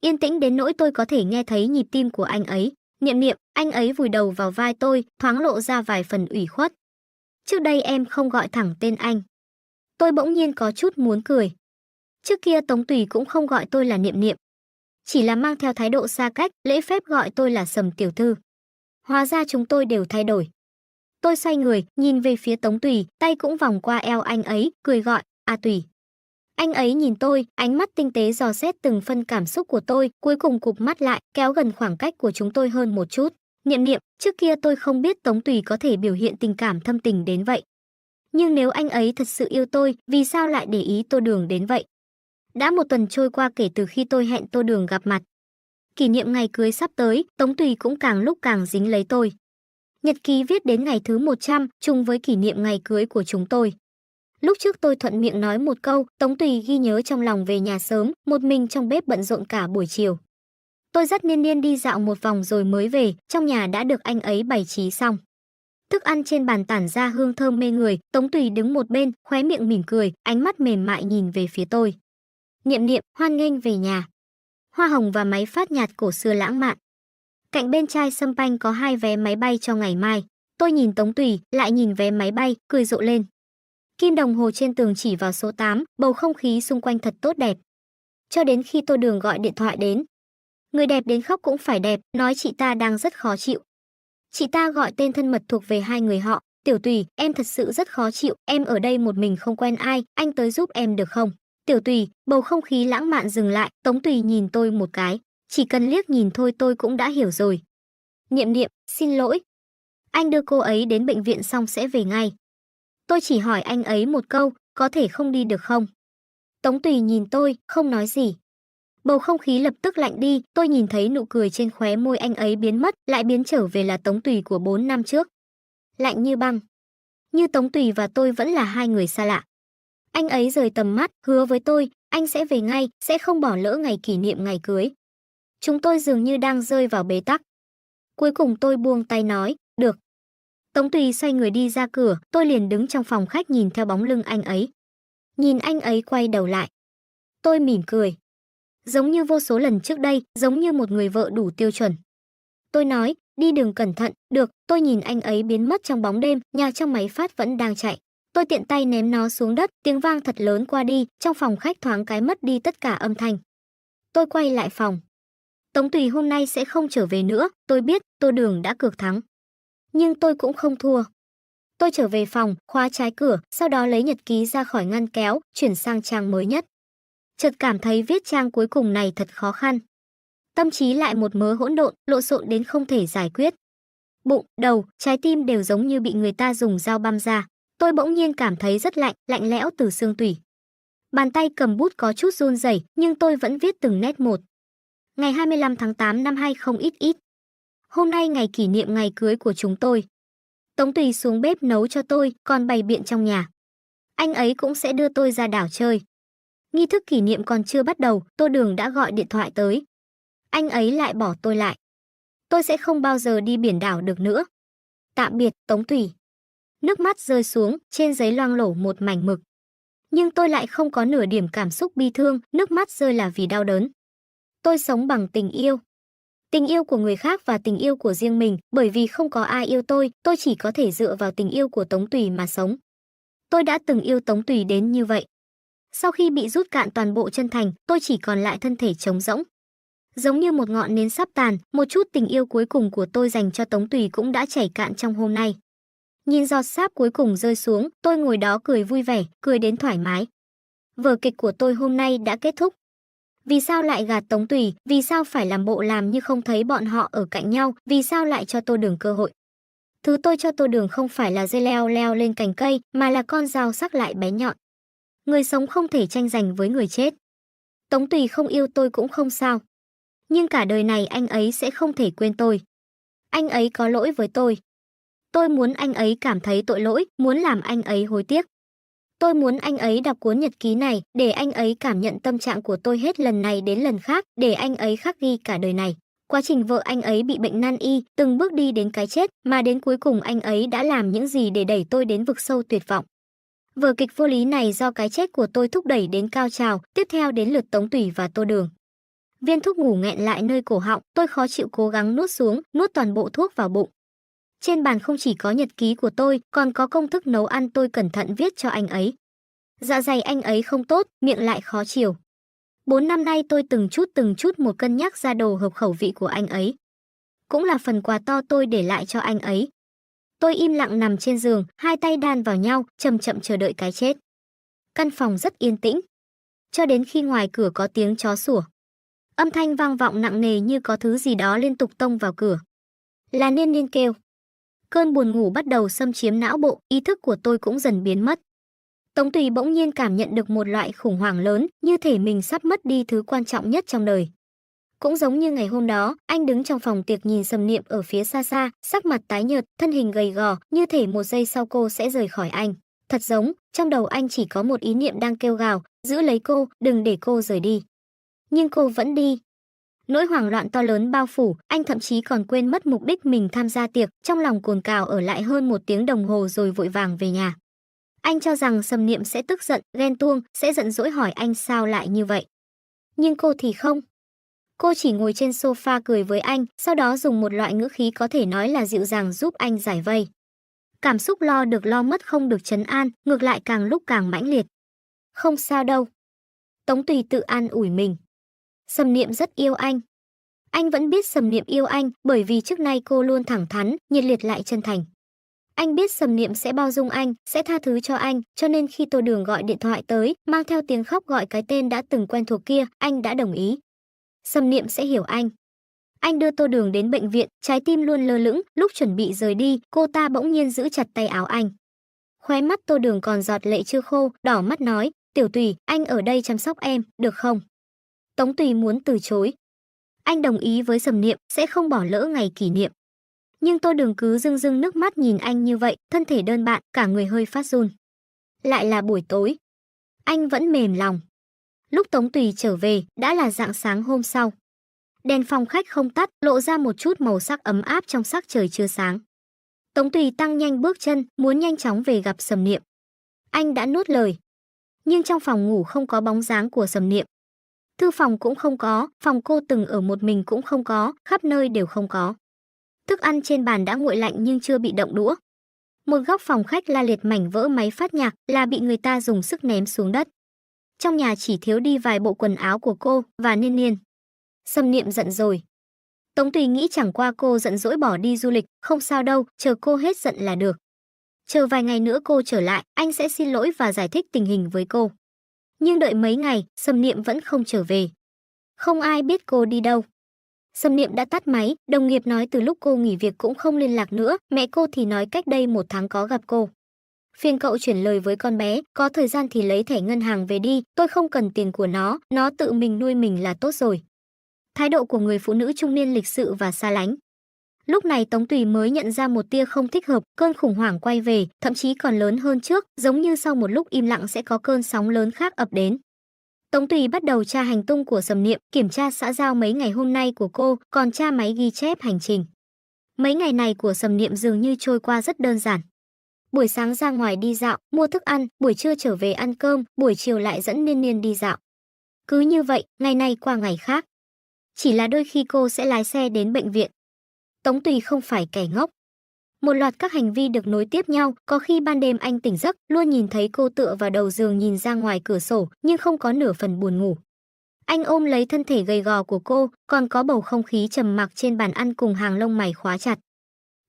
Yên tĩnh đến nỗi tôi có thể nghe thấy nhịp tim của anh ấy. Niệm Niệm, anh ấy vùi đầu vào vai tôi, thoáng lộ ra vài phần ủy khuất. Trước đây em không gọi thẳng tên anh. Tôi bỗng nhiên có chút muốn cười. Trước kia Tống Tùy cũng không gọi tôi là Niệm Niệm. Chỉ là mang theo thái độ xa cách, lễ phép gọi tôi là Sầm tiểu thư. Hóa ra chúng tôi đều thay đổi. Tôi xoay người, nhìn về phía Tống Tùy, tay cũng vòng qua eo anh ấy, cười gọi, "A Tùy." Anh ấy nhìn tôi, ánh mắt tinh tế dò xét từng phân cảm xúc của tôi, cuối cùng cụp mắt lại, kéo gần khoảng cách của chúng tôi hơn một chút. Niệm Niệm, trước kia tôi không biết Tống Tùy có thể biểu hiện tình cảm thâm tình đến vậy. Nhưng nếu anh ấy thật sự yêu tôi, vì sao lại để ý Tô Đường đến vậy? Đã một tuần trôi qua kể từ khi tôi hẹn Tô Đường gặp mặt. Kỷ niệm ngày cưới sắp tới, Tống Tùy cũng càng lúc càng dính lấy tôi. Nhật ký viết đến ngày thứ 100, trùng với kỷ niệm ngày cưới của chúng tôi. Lúc trước tôi thuận miệng nói một câu, Tống Tùy ghi nhớ trong lòng về nhà sớm, một mình trong bếp bận rộn cả buổi chiều. Tôi dắt Niên Niên đi dạo một vòng rồi mới về, trong nhà đã được anh ấy bày trí xong. Thức ăn trên bàn tản ra hương thơm mê người, Tống Tùy đứng một bên, khóe miệng mỉm cười, ánh mắt mềm mại nhìn về phía tôi. Niệm Niệm, hoan nghênh về nhà. Hoa hồng và máy phát nhạc cổ xưa lãng mạn. Cạnh bên chai sâm panh có 2 vé máy bay cho ngày mai. Tôi nhìn Tống Tùy, lại nhìn vé máy bay, cười rộ lên. Kim đồng hồ trên tường chỉ vào số 8, bầu không khí xung quanh thật tốt đẹp. Cho đến khi Tô Đường gọi điện thoại đến. Người đẹp đến khóc cũng phải đẹp, nói chị ta đang rất khó chịu. Chị ta gọi tên thân mật thuộc về hai người họ, Tiểu Tùy, em thật sự rất khó chịu, em ở đây một mình không quen ai, anh tới giúp em được không? Tiểu Tùy, bầu không khí lãng mạn dừng lại, Tống Tùy nhìn tôi một cái, chỉ cần liếc nhìn thôi tôi cũng đã hiểu rồi. Niệm Niệm, xin lỗi. Anh đưa cô ấy đến bệnh viện xong sẽ về ngay. Tôi chỉ hỏi anh ấy một câu, có thể không đi được không? Tống Tùy nhìn tôi, không nói gì. Bầu không khí lập tức lạnh đi, tôi nhìn thấy nụ cười trên khóe môi anh ấy biến mất, lại biến trở về là Tống Tùy của 4 năm trước. Lạnh như băng. Như Tống Tùy và tôi vẫn là hai người xa lạ. Anh ấy rời tầm mắt, hứa với tôi, anh sẽ về ngay, sẽ không bỏ lỡ ngày kỷ niệm ngày cưới. Chúng tôi dường như đang rơi vào bế tắc. Cuối cùng tôi buông tay nói, được. Tống Tùy xoay người đi ra cửa, tôi liền đứng trong phòng khách nhìn theo bóng lưng anh ấy. Nhìn anh ấy quay đầu lại. Tôi mỉm cười. Giống như vô số lần trước đây, giống như một người vợ đủ tiêu chuẩn. Tôi nói, đi đường cẩn thận, được, tôi nhìn anh ấy biến mất trong bóng đêm, nhà trong máy phát vẫn đang chạy. Tôi tiện tay ném nó xuống đất, tiếng vang thật lớn qua đi, trong phòng khách thoáng cái mất đi tất cả âm thanh. Tôi quay lại phòng. Tống Tùy hôm nay sẽ không trở về nữa, tôi biết, Tô Đường đã cược thắng. Nhưng tôi cũng không thua. Tôi trở về phòng, khóa trái cửa, sau đó lấy nhật ký ra khỏi ngăn kéo, chuyển sang trang mới nhất. Chợt cảm thấy viết trang cuối cùng này thật khó khăn. Tâm trí lại một mớ hỗn độn, lộn xộn đến không thể giải quyết. Bụng, đầu, trái tim đều giống như bị người ta dùng dao băm ra. Tôi bỗng nhiên cảm thấy rất lạnh, lạnh lẽo từ xương tủy. Bàn tay cầm bút có chút run rẩy, nhưng tôi vẫn viết từng nét một. Ngày 25 tháng 8 năm 20XX. Hôm nay ngày kỷ niệm ngày cưới của chúng tôi. Tống Tùy xuống bếp nấu cho tôi, còn bày biện trong nhà. Anh ấy cũng sẽ đưa tôi ra đảo chơi. Nghi thức kỷ niệm còn chưa bắt đầu, Tô Đường đã gọi điện thoại tới. Anh ấy lại bỏ tôi lại. Tôi sẽ không bao giờ đi biển đảo được nữa. Tạm biệt, Tống Tùy. Nước mắt rơi xuống, trên giấy loang lổ một mảnh mực. Nhưng tôi lại không có nửa điểm cảm xúc bi thương, nước mắt rơi là vì đau đớn. Tôi sống bằng tình yêu. Tình yêu của người khác và tình yêu của riêng mình, bởi vì không có ai yêu tôi chỉ có thể dựa vào tình yêu của Tống Tùy mà sống. Tôi đã từng yêu Tống Tùy đến như vậy. Sau khi bị rút cạn toàn bộ chân thành, tôi chỉ còn lại thân thể trống rỗng. Giống như một ngọn nến sắp tàn, một chút tình yêu cuối cùng của tôi dành cho Tống Tùy cũng đã chảy cạn trong hôm nay. Nhìn giọt sáp cuối cùng rơi xuống, tôi ngồi đó cười vui vẻ, cười đến thoải mái. Vở kịch của tôi hôm nay đã kết thúc. Vì sao lại gạt Tống Tùy, vì sao phải làm bộ làm như không thấy bọn họ ở cạnh nhau, vì sao lại cho Tô Đường cơ hội. Thứ tôi cho Tô Đường không phải là dây leo leo lên cành cây, mà là con dao sắc lại bé nhọn. Người sống không thể tranh giành với người chết. Tống Tùy không yêu tôi cũng không sao. Nhưng cả đời này anh ấy sẽ không thể quên tôi. Anh ấy có lỗi với tôi. Tôi muốn anh ấy cảm thấy tội lỗi, muốn làm anh ấy hối tiếc. Tôi muốn anh ấy đọc cuốn nhật ký này, để anh ấy cảm nhận tâm trạng của tôi hết lần này đến lần khác, để anh ấy khắc ghi cả đời này. Quá trình vợ anh ấy bị bệnh nan y, từng bước đi đến cái chết, mà đến cuối cùng anh ấy đã làm những gì để đẩy tôi đến vực sâu tuyệt vọng. Vở kịch vô lý này do cái chết của tôi thúc đẩy đến cao trào, tiếp theo đến lượt Tống Tùy và Tô Đường. Viên thuốc ngủ nghẹn lại nơi cổ họng, tôi khó chịu cố gắng nuốt xuống, nuốt toàn bộ thuốc vào bụng. Trên bàn không chỉ có nhật ký của tôi, còn có công thức nấu ăn tôi cẩn thận viết cho anh ấy. Dạ dày anh ấy không tốt, miệng lại khó chịu. 4 năm nay tôi từng chút một cân nhắc ra đồ hợp khẩu vị của anh ấy. Cũng là phần quà to tôi để lại cho anh ấy. Tôi im lặng nằm trên giường, hai tay đan vào nhau, chậm chậm chờ đợi cái chết. Căn phòng rất yên tĩnh. Cho đến khi ngoài cửa có tiếng chó sủa. Âm thanh vang vọng nặng nề như có thứ gì đó liên tục tông vào cửa. Là Niên Niên kêu. Cơn buồn ngủ bắt đầu xâm chiếm não bộ, ý thức của tôi cũng dần biến mất. Tống Tùy bỗng nhiên cảm nhận được một loại khủng hoảng lớn, như thể mình sắp mất đi thứ quan trọng nhất trong đời. Cũng giống như ngày hôm đó, anh đứng trong phòng tiệc nhìn Sầm Niệm ở phía xa xa, sắc mặt tái nhợt, thân hình gầy gò, như thể một giây sau cô sẽ rời khỏi anh. Thật giống, trong đầu anh chỉ có một ý niệm đang kêu gào, giữ lấy cô, đừng để cô rời đi. Nhưng cô vẫn đi. Nỗi hoảng loạn to lớn bao phủ, anh thậm chí còn quên mất mục đích mình tham gia tiệc, trong lòng cồn cào ở lại hơn 1 tiếng đồng hồ rồi vội vàng về nhà. Anh cho rằng Sầm Niệm sẽ tức giận, ghen tuông, sẽ giận dỗi hỏi anh sao lại như vậy. Nhưng cô thì không. Cô chỉ ngồi trên sofa cười với anh, sau đó dùng một loại ngữ khí có thể nói là dịu dàng giúp anh giải vây. Cảm xúc lo được lo mất không được trấn an, ngược lại càng lúc càng mãnh liệt. Không sao đâu. Tống Tùy tự an ủi mình. Sầm Niệm rất yêu anh. Anh vẫn biết Sầm Niệm yêu anh, bởi vì trước nay cô luôn thẳng thắn, nhiệt liệt lại chân thành. Anh biết Sầm Niệm sẽ bao dung anh, sẽ tha thứ cho anh, cho nên khi Tô Đường gọi điện thoại tới, mang theo tiếng khóc gọi cái tên đã từng quen thuộc kia, anh đã đồng ý. Sầm Niệm sẽ hiểu anh. Anh đưa Tô Đường đến bệnh viện, trái tim luôn lơ lửng, lúc chuẩn bị rời đi, cô ta bỗng nhiên giữ chặt tay áo anh. Khóe mắt Tô Đường còn giọt lệ chưa khô, đỏ mắt nói, "Tiểu Tùy, anh ở đây chăm sóc em, được không?" Tống Tùy muốn từ chối. Anh đồng ý với Sầm Niệm, sẽ không bỏ lỡ ngày kỷ niệm. Nhưng Tô Đường cứ rưng rưng nước mắt nhìn anh như vậy, thân thể đơn bạc, cả người hơi phát run. Lại là buổi tối. Anh vẫn mềm lòng. Lúc Tống Tùy trở về, đã là rạng sáng hôm sau. Đèn phòng khách không tắt, lộ ra một chút màu sắc ấm áp trong sắc trời chưa sáng. Tống Tùy tăng nhanh bước chân, muốn nhanh chóng về gặp Sầm Niệm. Anh đã nuốt lời. Nhưng trong phòng ngủ không có bóng dáng của Sầm Niệm. Thư phòng cũng không có, phòng cô từng ở một mình cũng không có, khắp nơi đều không có. Thức ăn trên bàn đã nguội lạnh nhưng chưa bị động đũa. Một góc phòng khách la liệt mảnh vỡ máy phát nhạc là bị người ta dùng sức ném xuống đất. Trong nhà chỉ thiếu đi vài bộ quần áo của cô và Niên Niên. Sầm Niệm giận rồi. Tống Tùy nghĩ chẳng qua cô giận dỗi bỏ đi du lịch, không sao đâu, chờ cô hết giận là được. Chờ vài ngày nữa cô trở lại, anh sẽ xin lỗi và giải thích tình hình với cô. Nhưng đợi mấy ngày, Sầm Niệm vẫn không trở về. Không ai biết cô đi đâu. Sầm Niệm đã tắt máy, đồng nghiệp nói từ lúc cô nghỉ việc cũng không liên lạc nữa, mẹ cô thì nói cách đây 1 tháng có gặp cô. Phiền cậu chuyển lời với con bé, có thời gian thì lấy thẻ ngân hàng về đi, tôi không cần tiền của nó tự mình nuôi mình là tốt rồi. Thái độ của người phụ nữ trung niên lịch sự và xa lánh. Lúc này Tống Tùy mới nhận ra một tia không thích hợp, cơn khủng hoảng quay về, thậm chí còn lớn hơn trước, giống như sau một lúc im lặng sẽ có cơn sóng lớn khác ập đến. Tống Tùy bắt đầu tra hành tung của Sầm Niệm, kiểm tra xã giao mấy ngày hôm nay của cô, còn tra máy ghi chép hành trình. Mấy ngày này của Sầm Niệm dường như trôi qua rất đơn giản. Buổi sáng ra ngoài đi dạo, mua thức ăn, buổi trưa trở về ăn cơm, buổi chiều lại dẫn Niên Niên đi dạo. Cứ như vậy, ngày này qua ngày khác. Chỉ là đôi khi cô sẽ lái xe đến bệnh viện. Tống Tùy không phải kẻ ngốc. Một loạt các hành vi được nối tiếp nhau, có khi ban đêm anh tỉnh giấc, luôn nhìn thấy cô tựa vào đầu giường nhìn ra ngoài cửa sổ, nhưng không có nửa phần buồn ngủ. Anh ôm lấy thân thể gầy gò của cô, còn có bầu không khí trầm mặc trên bàn ăn cùng hàng lông mày khóa chặt.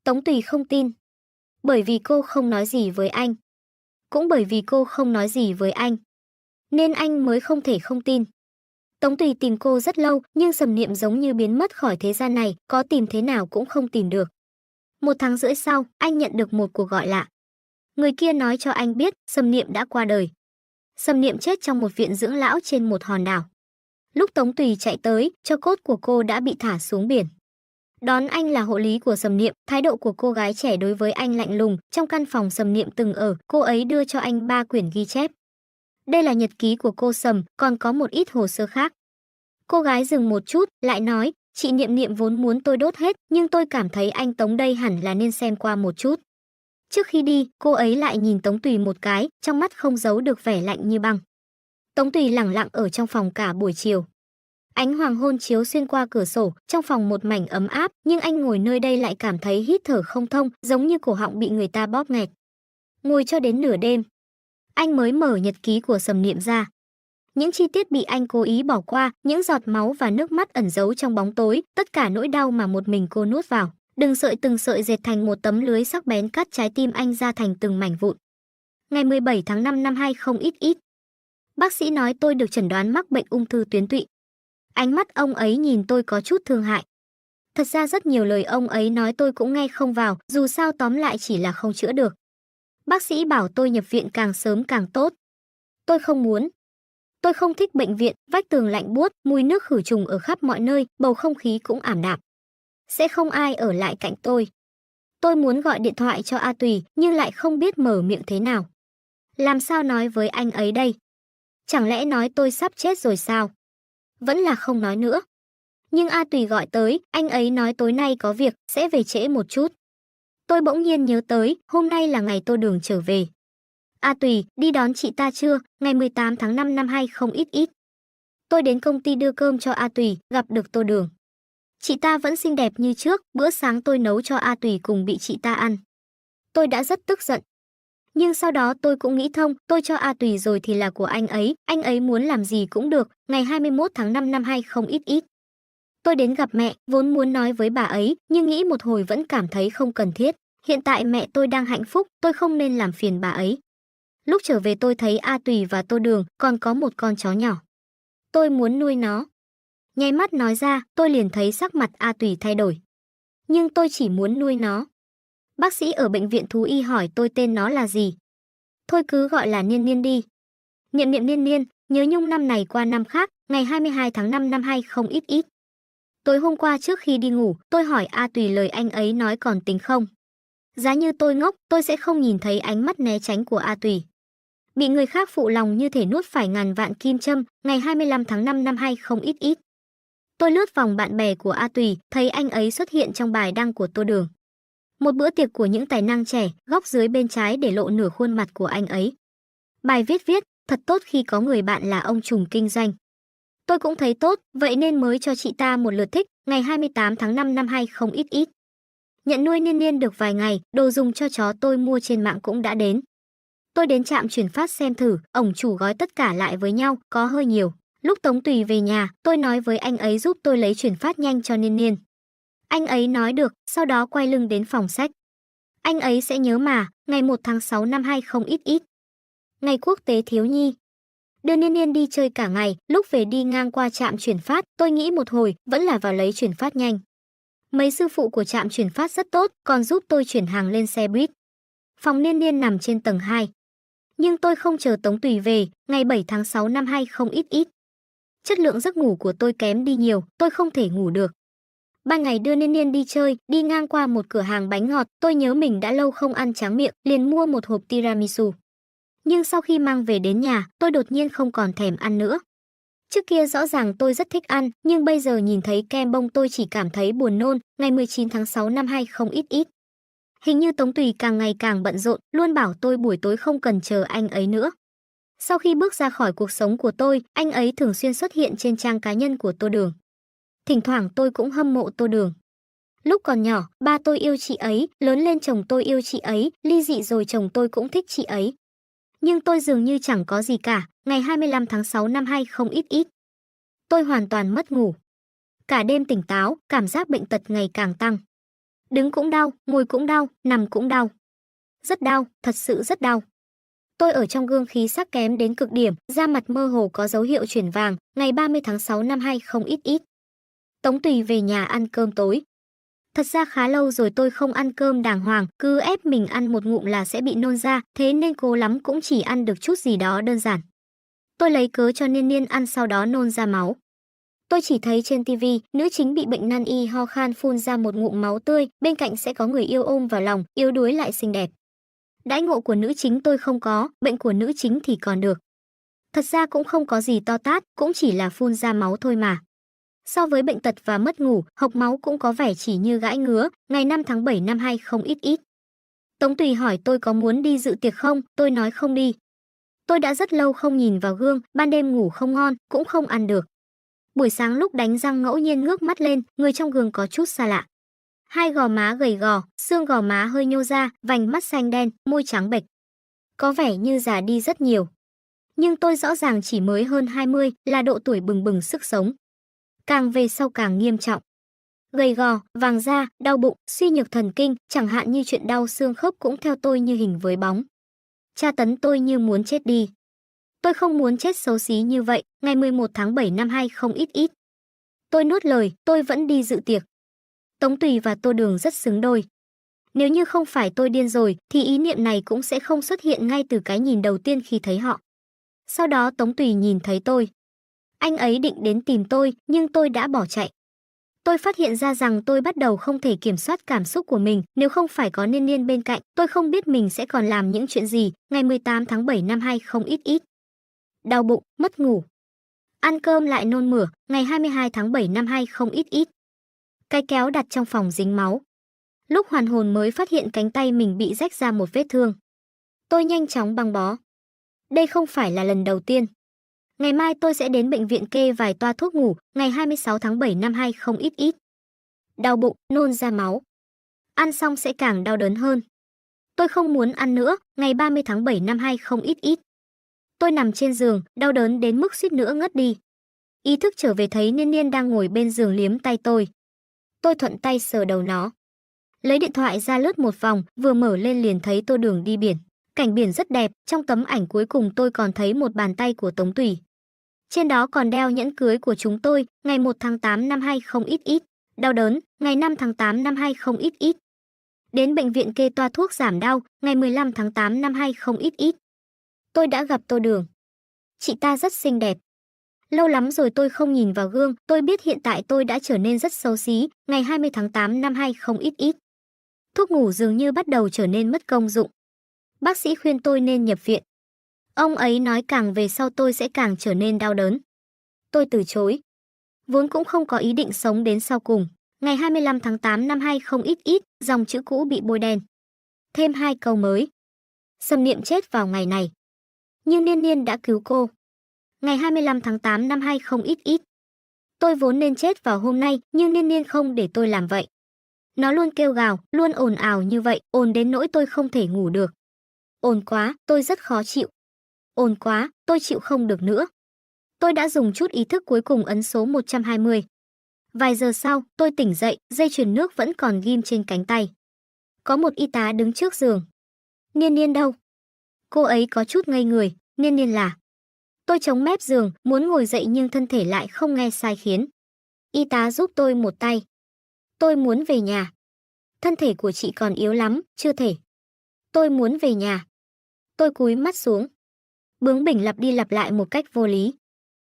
Tống Tùy không tin. Bởi vì cô không nói gì với anh. Cũng bởi vì cô không nói gì với anh, nên anh mới không thể không tin. Tống Tùy tìm cô rất lâu, nhưng Sầm Niệm giống như biến mất khỏi thế gian này, có tìm thế nào cũng không tìm được. 1 tháng rưỡi sau, anh nhận được một cuộc gọi lạ. Người kia nói cho anh biết Sầm Niệm đã qua đời. Sầm Niệm chết trong một viện dưỡng lão trên một hòn đảo. Lúc Tống Tùy chạy tới, tro cốt của cô đã bị thả xuống biển. Đón anh là hộ lý của Sầm Niệm, thái độ của cô gái trẻ đối với anh lạnh lùng. Trong căn phòng Sầm Niệm từng ở, cô ấy đưa cho anh 3 quyển ghi chép. Đây là nhật ký của cô Sầm, còn có một ít hồ sơ khác. Cô gái dừng một chút, lại nói, chị Niệm Niệm vốn muốn tôi đốt hết, nhưng tôi cảm thấy anh Tống đây hẳn là nên xem qua một chút. Trước khi đi, cô ấy lại nhìn Tống Tùy một cái, trong mắt không giấu được vẻ lạnh như băng. Tống Tùy lẳng lặng ở trong phòng cả buổi chiều. Ánh hoàng hôn chiếu xuyên qua cửa sổ, trong phòng một mảnh ấm áp, nhưng anh ngồi nơi đây lại cảm thấy hít thở không thông, giống như cổ họng bị người ta bóp nghẹt. Ngồi cho đến nửa đêm, anh mới mở nhật ký của Sầm Niệm ra. Những chi tiết bị anh cố ý bỏ qua, những giọt máu và nước mắt ẩn giấu trong bóng tối, tất cả nỗi đau mà một mình cô nuốt vào, từng sợi dệt thành một tấm lưới sắc bén cắt trái tim anh ra thành từng mảnh vụn. Ngày 17 tháng 5 năm 20XX, bác sĩ nói tôi được chẩn đoán mắc bệnh ung thư tuyến tụy. Ánh mắt ông ấy nhìn tôi có chút thương hại. Thật ra rất nhiều lời ông ấy nói tôi cũng nghe không vào, dù sao tóm lại chỉ là không chữa được. Bác sĩ bảo tôi nhập viện càng sớm càng tốt. Tôi không muốn. Tôi không thích bệnh viện, vách tường lạnh buốt, mùi nước khử trùng ở khắp mọi nơi, bầu không khí cũng ảm đạm. Sẽ không ai ở lại cạnh tôi. Tôi muốn gọi điện thoại cho A Tùy, nhưng lại không biết mở miệng thế nào. Làm sao nói với anh ấy đây? Chẳng lẽ nói tôi sắp chết rồi sao? Vẫn là không nói nữa. Nhưng A Tùy gọi tới, anh ấy nói tối nay có việc, sẽ về trễ một chút. Tôi bỗng nhiên nhớ tới, hôm nay là ngày Tô Đường trở về. A Tùy, đi đón chị ta chưa? Ngày 18 tháng 5 năm 20XX. Tôi đến công ty đưa cơm cho A Tùy, gặp được Tô Đường. Chị ta vẫn xinh đẹp như trước, bữa sáng tôi nấu cho A Tùy cùng bị chị ta ăn. Tôi đã rất tức giận. Nhưng sau đó tôi cũng nghĩ thông, tôi cho A Tùy rồi thì là của anh ấy muốn làm gì cũng được. Ngày 21 tháng 5 năm 20XX. Tôi đến gặp mẹ, vốn muốn nói với bà ấy, nhưng nghĩ một hồi vẫn cảm thấy không cần thiết. Hiện tại mẹ tôi đang hạnh phúc, tôi không nên làm phiền bà ấy. Lúc trở về tôi thấy A Tùy và Tô Đường còn có một con chó nhỏ. Tôi muốn nuôi nó. Nháy mắt nói ra, tôi liền thấy sắc mặt A Tùy thay đổi. Nhưng tôi chỉ muốn nuôi nó. Bác sĩ ở bệnh viện thú y hỏi tôi tên nó là gì. Thôi cứ gọi là Niên Niên đi. Niệm niệm Niên Niên, nhớ nhung năm này qua năm khác, ngày 22 tháng 5 năm 20XX. Tối hôm qua trước khi đi ngủ, tôi hỏi A Tùy lời anh ấy nói còn tính không. Giá như tôi ngốc, tôi sẽ không nhìn thấy ánh mắt né tránh của A Tùy. Bị người khác phụ lòng như thể nuốt phải ngàn vạn kim châm, ngày 25 tháng 5 năm 20XX. Tôi lướt vòng bạn bè của A Tùy, thấy anh ấy xuất hiện trong bài đăng của Tô Đường. Một bữa tiệc của những tài năng trẻ, góc dưới bên trái để lộ nửa khuôn mặt của anh ấy. Bài viết, thật tốt khi có người bạn là ông trùm kinh doanh. Tôi cũng thấy tốt, vậy nên mới cho chị ta một lượt thích, ngày 28 tháng 5 năm 20XX. Nhận nuôi Niên Niên được vài ngày, đồ dùng cho chó tôi mua trên mạng cũng đã đến. Tôi đến trạm chuyển phát xem thử, ổng chủ gói tất cả lại với nhau, có hơi nhiều. Lúc Tống Tùy về nhà, tôi nói với anh ấy giúp tôi lấy chuyển phát nhanh cho Niên Niên. Anh ấy nói được, sau đó quay lưng đến phòng sách. Anh ấy sẽ nhớ mà, ngày 1 tháng 6 năm 20XX. Ngày quốc tế thiếu nhi. Đưa Niên Niên đi chơi cả ngày, lúc về đi ngang qua trạm chuyển phát, tôi nghĩ một hồi, vẫn là vào lấy chuyển phát nhanh. Mấy sư phụ của trạm chuyển phát rất tốt, còn giúp tôi chuyển hàng lên xe buýt. Phòng Niên Niên nằm trên tầng 2. Nhưng tôi không chờ Tống Tùy về, ngày 7 tháng 6 năm 20XX. Chất lượng giấc ngủ của tôi kém đi nhiều, tôi không thể ngủ được. Ban ngày đưa Niên Niên đi chơi, đi ngang qua một cửa hàng bánh ngọt, tôi nhớ mình đã lâu không ăn tráng miệng, liền mua một hộp tiramisu. Nhưng sau khi mang về đến nhà, tôi đột nhiên không còn thèm ăn nữa. Trước kia rõ ràng tôi rất thích ăn, nhưng bây giờ nhìn thấy kem bông tôi chỉ cảm thấy buồn nôn, ngày 19 tháng 6 năm 20XX. Hình như Tống Tùy càng ngày càng bận rộn, luôn bảo tôi buổi tối không cần chờ anh ấy nữa. Sau khi bước ra khỏi cuộc sống của tôi, anh ấy thường xuyên xuất hiện trên trang cá nhân của Tô Đường. Thỉnh thoảng tôi cũng hâm mộ Tô Đường. Lúc còn nhỏ, ba tôi yêu chị ấy, lớn lên chồng tôi yêu chị ấy, ly dị rồi chồng tôi cũng thích chị ấy. Nhưng tôi dường như chẳng có gì cả, ngày 25 tháng 6 năm 20XX. Tôi hoàn toàn mất ngủ. Cả đêm tỉnh táo, cảm giác bệnh tật ngày càng tăng. Đứng cũng đau, ngồi cũng đau, nằm cũng đau. Rất đau, thật sự rất đau. Tôi ở trong gương khí sắc kém đến cực điểm, da mặt mơ hồ có dấu hiệu chuyển vàng, ngày 30 tháng 6 năm 20XX. Tống Tùy về nhà ăn cơm tối. Thật ra khá lâu rồi tôi không ăn cơm đàng hoàng, cứ ép mình ăn một ngụm là sẽ bị nôn ra, thế nên cố lắm cũng chỉ ăn được chút gì đó đơn giản. Tôi lấy cớ cho Niên Niên ăn sau đó nôn ra máu. Tôi chỉ thấy trên tivi, nữ chính bị bệnh nan y ho khan phun ra một ngụm máu tươi, bên cạnh sẽ có người yêu ôm vào lòng, yếu đuối lại xinh đẹp. Đãi ngộ của nữ chính tôi không có, bệnh của nữ chính thì còn được. Thật ra cũng không có gì to tát, cũng chỉ là phun ra máu thôi mà. So với bệnh tật và mất ngủ, hộc máu cũng có vẻ chỉ như gãi ngứa, ngày 5 tháng 7 năm 20XX. Tống Tùy hỏi tôi có muốn đi dự tiệc không, tôi nói không đi. Tôi đã rất lâu không nhìn vào gương, ban đêm ngủ không ngon, cũng không ăn được. Buổi sáng lúc đánh răng ngẫu nhiên ngước mắt lên, người trong gương có chút xa lạ. Hai gò má gầy gò, xương gò má hơi nhô ra, vành mắt xanh đen, môi trắng bệch. Có vẻ như già đi rất nhiều. Nhưng tôi rõ ràng chỉ mới hơn 20, là độ tuổi bừng bừng sức sống. Càng về sau càng nghiêm trọng. Gầy gò, vàng da, đau bụng, suy nhược thần kinh, chẳng hạn như chuyện đau xương khớp cũng theo tôi như hình với bóng. Tra tấn tôi như muốn chết đi. Tôi không muốn chết xấu xí như vậy, ngày 11 tháng 7 năm 20XX. Tôi nuốt lời, tôi vẫn đi dự tiệc. Tống Tùy và Tô Đường rất xứng đôi. Nếu như không phải tôi điên rồi, thì ý niệm này cũng sẽ không xuất hiện ngay từ cái nhìn đầu tiên khi thấy họ. Sau đó Tống Tùy nhìn thấy tôi. Anh ấy định đến tìm tôi, nhưng tôi đã bỏ chạy. Tôi phát hiện ra rằng tôi bắt đầu không thể kiểm soát cảm xúc của mình, nếu không phải có Niên Niên bên cạnh, tôi không biết mình sẽ còn làm những chuyện gì, ngày 18 tháng 7 năm 20XX. Đau bụng, mất ngủ. Ăn cơm lại nôn mửa, ngày 22 tháng 7 năm 20XX. Cái kéo đặt trong phòng dính máu. Lúc hoàn hồn mới phát hiện cánh tay mình bị rách ra một vết thương. Tôi nhanh chóng băng bó. Đây không phải là lần đầu tiên. Ngày mai tôi sẽ đến bệnh viện kê vài toa thuốc ngủ, ngày 26 tháng 7 năm 20XX. Đau bụng, nôn ra máu. Ăn xong sẽ càng đau đớn hơn. Tôi không muốn ăn nữa, ngày 30 tháng 7 năm 20XX. Tôi nằm trên giường, đau đớn đến mức suýt nữa ngất đi. Ý thức trở về thấy Niên Niên đang ngồi bên giường liếm tay tôi. Tôi thuận tay sờ đầu nó. Lấy điện thoại ra lướt một vòng, vừa mở lên liền thấy Tô Đường đi biển. Cảnh biển rất đẹp, trong tấm ảnh cuối cùng tôi còn thấy một bàn tay của Tống Tùy. Trên đó còn đeo nhẫn cưới của chúng tôi, ngày 1 tháng 8 năm 20XX. Đau đớn, ngày 5 tháng 8 năm 20XX. Đến bệnh viện kê toa thuốc giảm đau, ngày 15 tháng 8 năm 20XX. Tôi đã gặp Tô Đường. Chị ta rất xinh đẹp. Lâu lắm rồi tôi không nhìn vào gương, tôi biết hiện tại tôi đã trở nên rất xấu xí, ngày 20 tháng 8 năm 20XX. Thuốc ngủ dường như bắt đầu trở nên mất công dụng. Bác sĩ khuyên tôi nên nhập viện. Ông ấy nói càng về sau tôi sẽ càng trở nên đau đớn. Tôi từ chối. Vốn cũng không có ý định sống đến sau cùng. Ngày 25 tháng 8 năm 20XX, dòng chữ cũ bị bôi đen. Thêm 2 câu mới. Sầm Niệm chết vào ngày này. Nhưng Niên Niên đã cứu cô. Ngày 25 tháng 8 năm 20XX. Tôi vốn nên chết vào hôm nay, nhưng Niên Niên không để tôi làm vậy. Nó luôn kêu gào, luôn ồn ào như vậy, ồn đến nỗi tôi không thể ngủ được. Ồn quá, tôi rất khó chịu. Ồn quá, tôi chịu không được nữa. Tôi đã dùng chút ý thức cuối cùng ấn số 120. Vài giờ sau, tôi tỉnh dậy, dây chuyền nước vẫn còn ghim trên cánh tay. Có một y tá đứng trước giường. Niên Niên đâu? Cô ấy có chút ngây người, Niên Niên là... Tôi chống mép giường, muốn ngồi dậy nhưng thân thể lại không nghe sai khiến. Y tá giúp tôi một tay. Tôi muốn về nhà. Thân thể của chị còn yếu lắm, chưa thể. Tôi muốn về nhà. Tôi cúi mắt xuống. Bướng bỉnh lặp đi lặp lại một cách vô lý.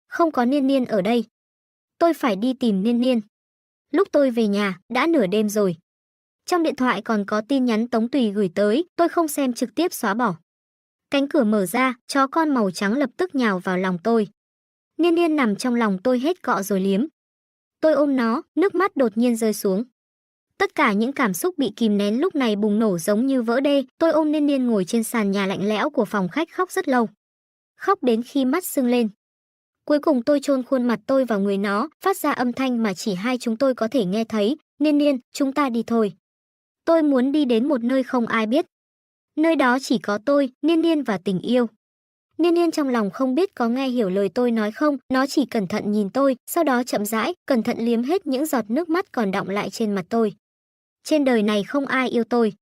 Không có Niên Niên ở đây. Tôi phải đi tìm Niên Niên. Lúc tôi về nhà, đã nửa đêm rồi. Trong điện thoại còn có tin nhắn Tống Tùy gửi tới, tôi không xem trực tiếp xóa bỏ. Cánh cửa mở ra, chó con màu trắng lập tức nhào vào lòng tôi. Niên Niên nằm trong lòng tôi hết cọ rồi liếm. Tôi ôm nó, nước mắt đột nhiên rơi xuống. Tất cả những cảm xúc bị kìm nén lúc này bùng nổ giống như vỡ đê. Tôi ôm Niên Niên ngồi trên sàn nhà lạnh lẽo của phòng khách khóc rất lâu. Khóc đến khi mắt sưng lên. Cuối cùng tôi chôn khuôn mặt tôi vào người nó, phát ra âm thanh mà chỉ hai chúng tôi có thể nghe thấy. Niên Niên, chúng ta đi thôi. Tôi muốn đi đến một nơi không ai biết. Nơi đó chỉ có tôi, Niên Niên và tình yêu. Niên Niên trong lòng không biết có nghe hiểu lời tôi nói không, nó chỉ cẩn thận nhìn tôi, sau đó chậm rãi, cẩn thận liếm hết những giọt nước mắt còn đọng lại trên mặt tôi. Trên đời này không ai yêu tôi.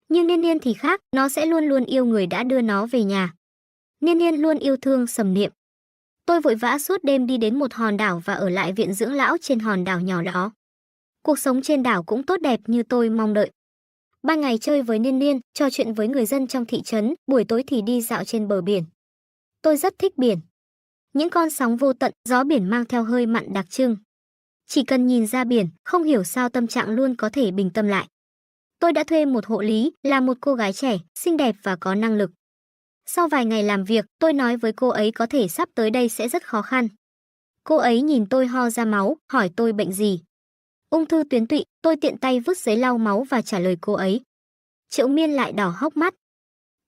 Nhưng Niên Niên thì khác, nó sẽ luôn luôn yêu người đã đưa nó về nhà. Niên Niên luôn yêu thương Sầm Niệm. Tôi vội vã suốt đêm đi đến một hòn đảo và ở lại viện dưỡng lão trên hòn đảo nhỏ đó. Cuộc sống trên đảo cũng tốt đẹp như tôi mong đợi. Ban ngày chơi với Niên Niên, trò chuyện với người dân trong thị trấn, buổi tối thì đi dạo trên bờ biển. Tôi rất thích biển. Những con sóng vô tận, gió biển mang theo hơi mặn đặc trưng. Chỉ cần nhìn ra biển, không hiểu sao tâm trạng luôn có thể bình tâm lại. Tôi đã thuê một hộ lý, là một cô gái trẻ, xinh đẹp và có năng lực. Sau vài ngày làm việc, tôi nói với cô ấy có thể sắp tới đây sẽ rất khó khăn. Cô ấy nhìn tôi ho ra máu, hỏi tôi bệnh gì. Ung thư tuyến tụy, tôi tiện tay vứt giấy lau máu và trả lời cô ấy. Triệu Miên lại đỏ hốc mắt.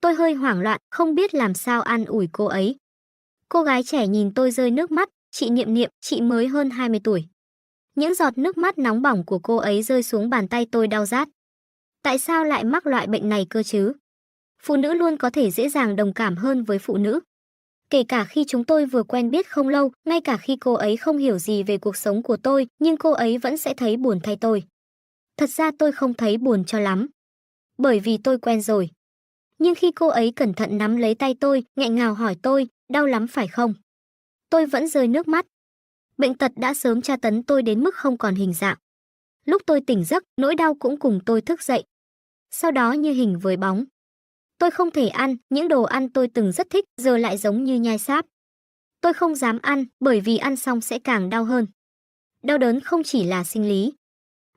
Tôi hơi hoảng loạn, không biết làm sao an ủi cô ấy. Cô gái trẻ nhìn tôi rơi nước mắt, chị Niệm Niệm, chị mới hơn 20 tuổi. Những giọt nước mắt nóng bỏng của cô ấy rơi xuống bàn tay tôi đau rát. Tại sao lại mắc loại bệnh này cơ chứ? Phụ nữ luôn có thể dễ dàng đồng cảm hơn với phụ nữ. Kể cả khi chúng tôi vừa quen biết không lâu, ngay cả khi cô ấy không hiểu gì về cuộc sống của tôi, nhưng cô ấy vẫn sẽ thấy buồn thay tôi. Thật ra tôi không thấy buồn cho lắm. Bởi vì tôi quen rồi. Nhưng khi cô ấy cẩn thận nắm lấy tay tôi, nghẹn ngào hỏi tôi, đau lắm phải không? Tôi vẫn rơi nước mắt. Bệnh tật đã sớm tra tấn tôi đến mức không còn hình dạng. Lúc tôi tỉnh giấc, nỗi đau cũng cùng tôi thức dậy. Sau đó như hình với bóng. Tôi không thể ăn, những đồ ăn tôi từng rất thích, giờ lại giống như nhai sáp. Tôi không dám ăn, bởi vì ăn xong sẽ càng đau hơn. Đau đớn không chỉ là sinh lý.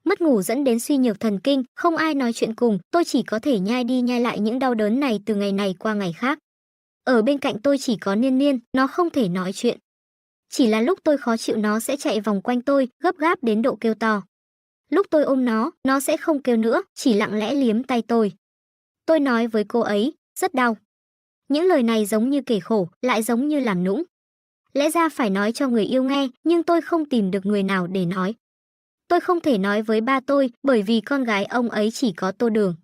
Mất ngủ dẫn đến suy nhược thần kinh, không ai nói chuyện cùng, tôi chỉ có thể nhai đi nhai lại những đau đớn này từ ngày này qua ngày khác. Ở bên cạnh tôi chỉ có Niên Niên, nó không thể nói chuyện. Chỉ là lúc tôi khó chịu nó sẽ chạy vòng quanh tôi, gấp gáp đến độ kêu to. Lúc tôi ôm nó sẽ không kêu nữa, chỉ lặng lẽ liếm tay tôi. Tôi nói với cô ấy, rất đau. Những lời này giống như kể khổ, lại giống như làm nũng. Lẽ ra phải nói cho người yêu nghe, nhưng tôi không tìm được người nào để nói. Tôi không thể nói với ba tôi, bởi vì con gái ông ấy chỉ có Tô Đường.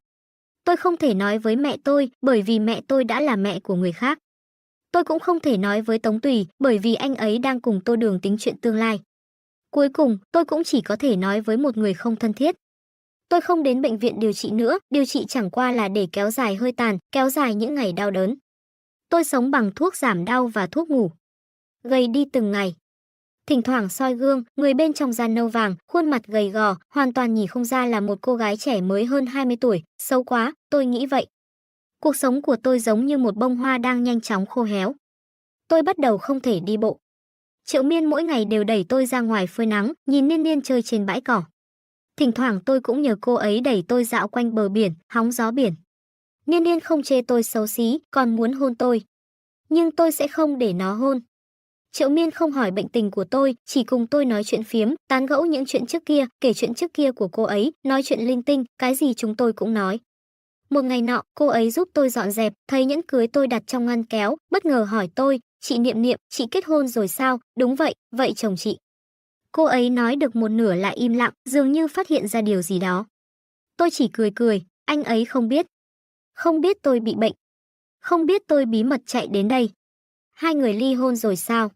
Tôi không thể nói với mẹ tôi, bởi vì mẹ tôi đã là mẹ của người khác. Tôi cũng không thể nói với Tống Tùy, bởi vì anh ấy đang cùng Tô Đường tính chuyện tương lai. Cuối cùng, tôi cũng chỉ có thể nói với một người không thân thiết. Tôi không đến bệnh viện điều trị nữa, điều trị chẳng qua là để kéo dài hơi tàn, kéo dài những ngày đau đớn. Tôi sống bằng thuốc giảm đau và thuốc ngủ. Gầy đi từng ngày. Thỉnh thoảng soi gương, người bên trong da nâu vàng, khuôn mặt gầy gò, hoàn toàn nhìn không ra là một cô gái trẻ mới hơn 20 tuổi, xấu quá, tôi nghĩ vậy. Cuộc sống của tôi giống như một bông hoa đang nhanh chóng khô héo. Tôi bắt đầu không thể đi bộ. Triệu Miên mỗi ngày đều đẩy tôi ra ngoài phơi nắng, nhìn Niên Niên chơi trên bãi cỏ. Thỉnh thoảng tôi cũng nhờ cô ấy đẩy tôi dạo quanh bờ biển, hóng gió biển. Niên Niên không chê tôi xấu xí, còn muốn hôn tôi. Nhưng tôi sẽ không để nó hôn. Triệu Miên không hỏi bệnh tình của tôi, chỉ cùng tôi nói chuyện phiếm, tán gẫu những chuyện trước kia, kể chuyện trước kia của cô ấy, nói chuyện linh tinh, cái gì chúng tôi cũng nói. Một ngày nọ, cô ấy giúp tôi dọn dẹp, thấy nhẫn cưới tôi đặt trong ngăn kéo, bất ngờ hỏi tôi, chị Niệm Niệm, chị kết hôn rồi sao? Đúng vậy, vậy chồng chị. Cô ấy nói được một nửa lại im lặng, dường như phát hiện ra điều gì đó. Tôi chỉ cười cười, anh ấy không biết. Không biết tôi bị bệnh. Không biết tôi bí mật chạy đến đây. Hai người ly hôn rồi sao?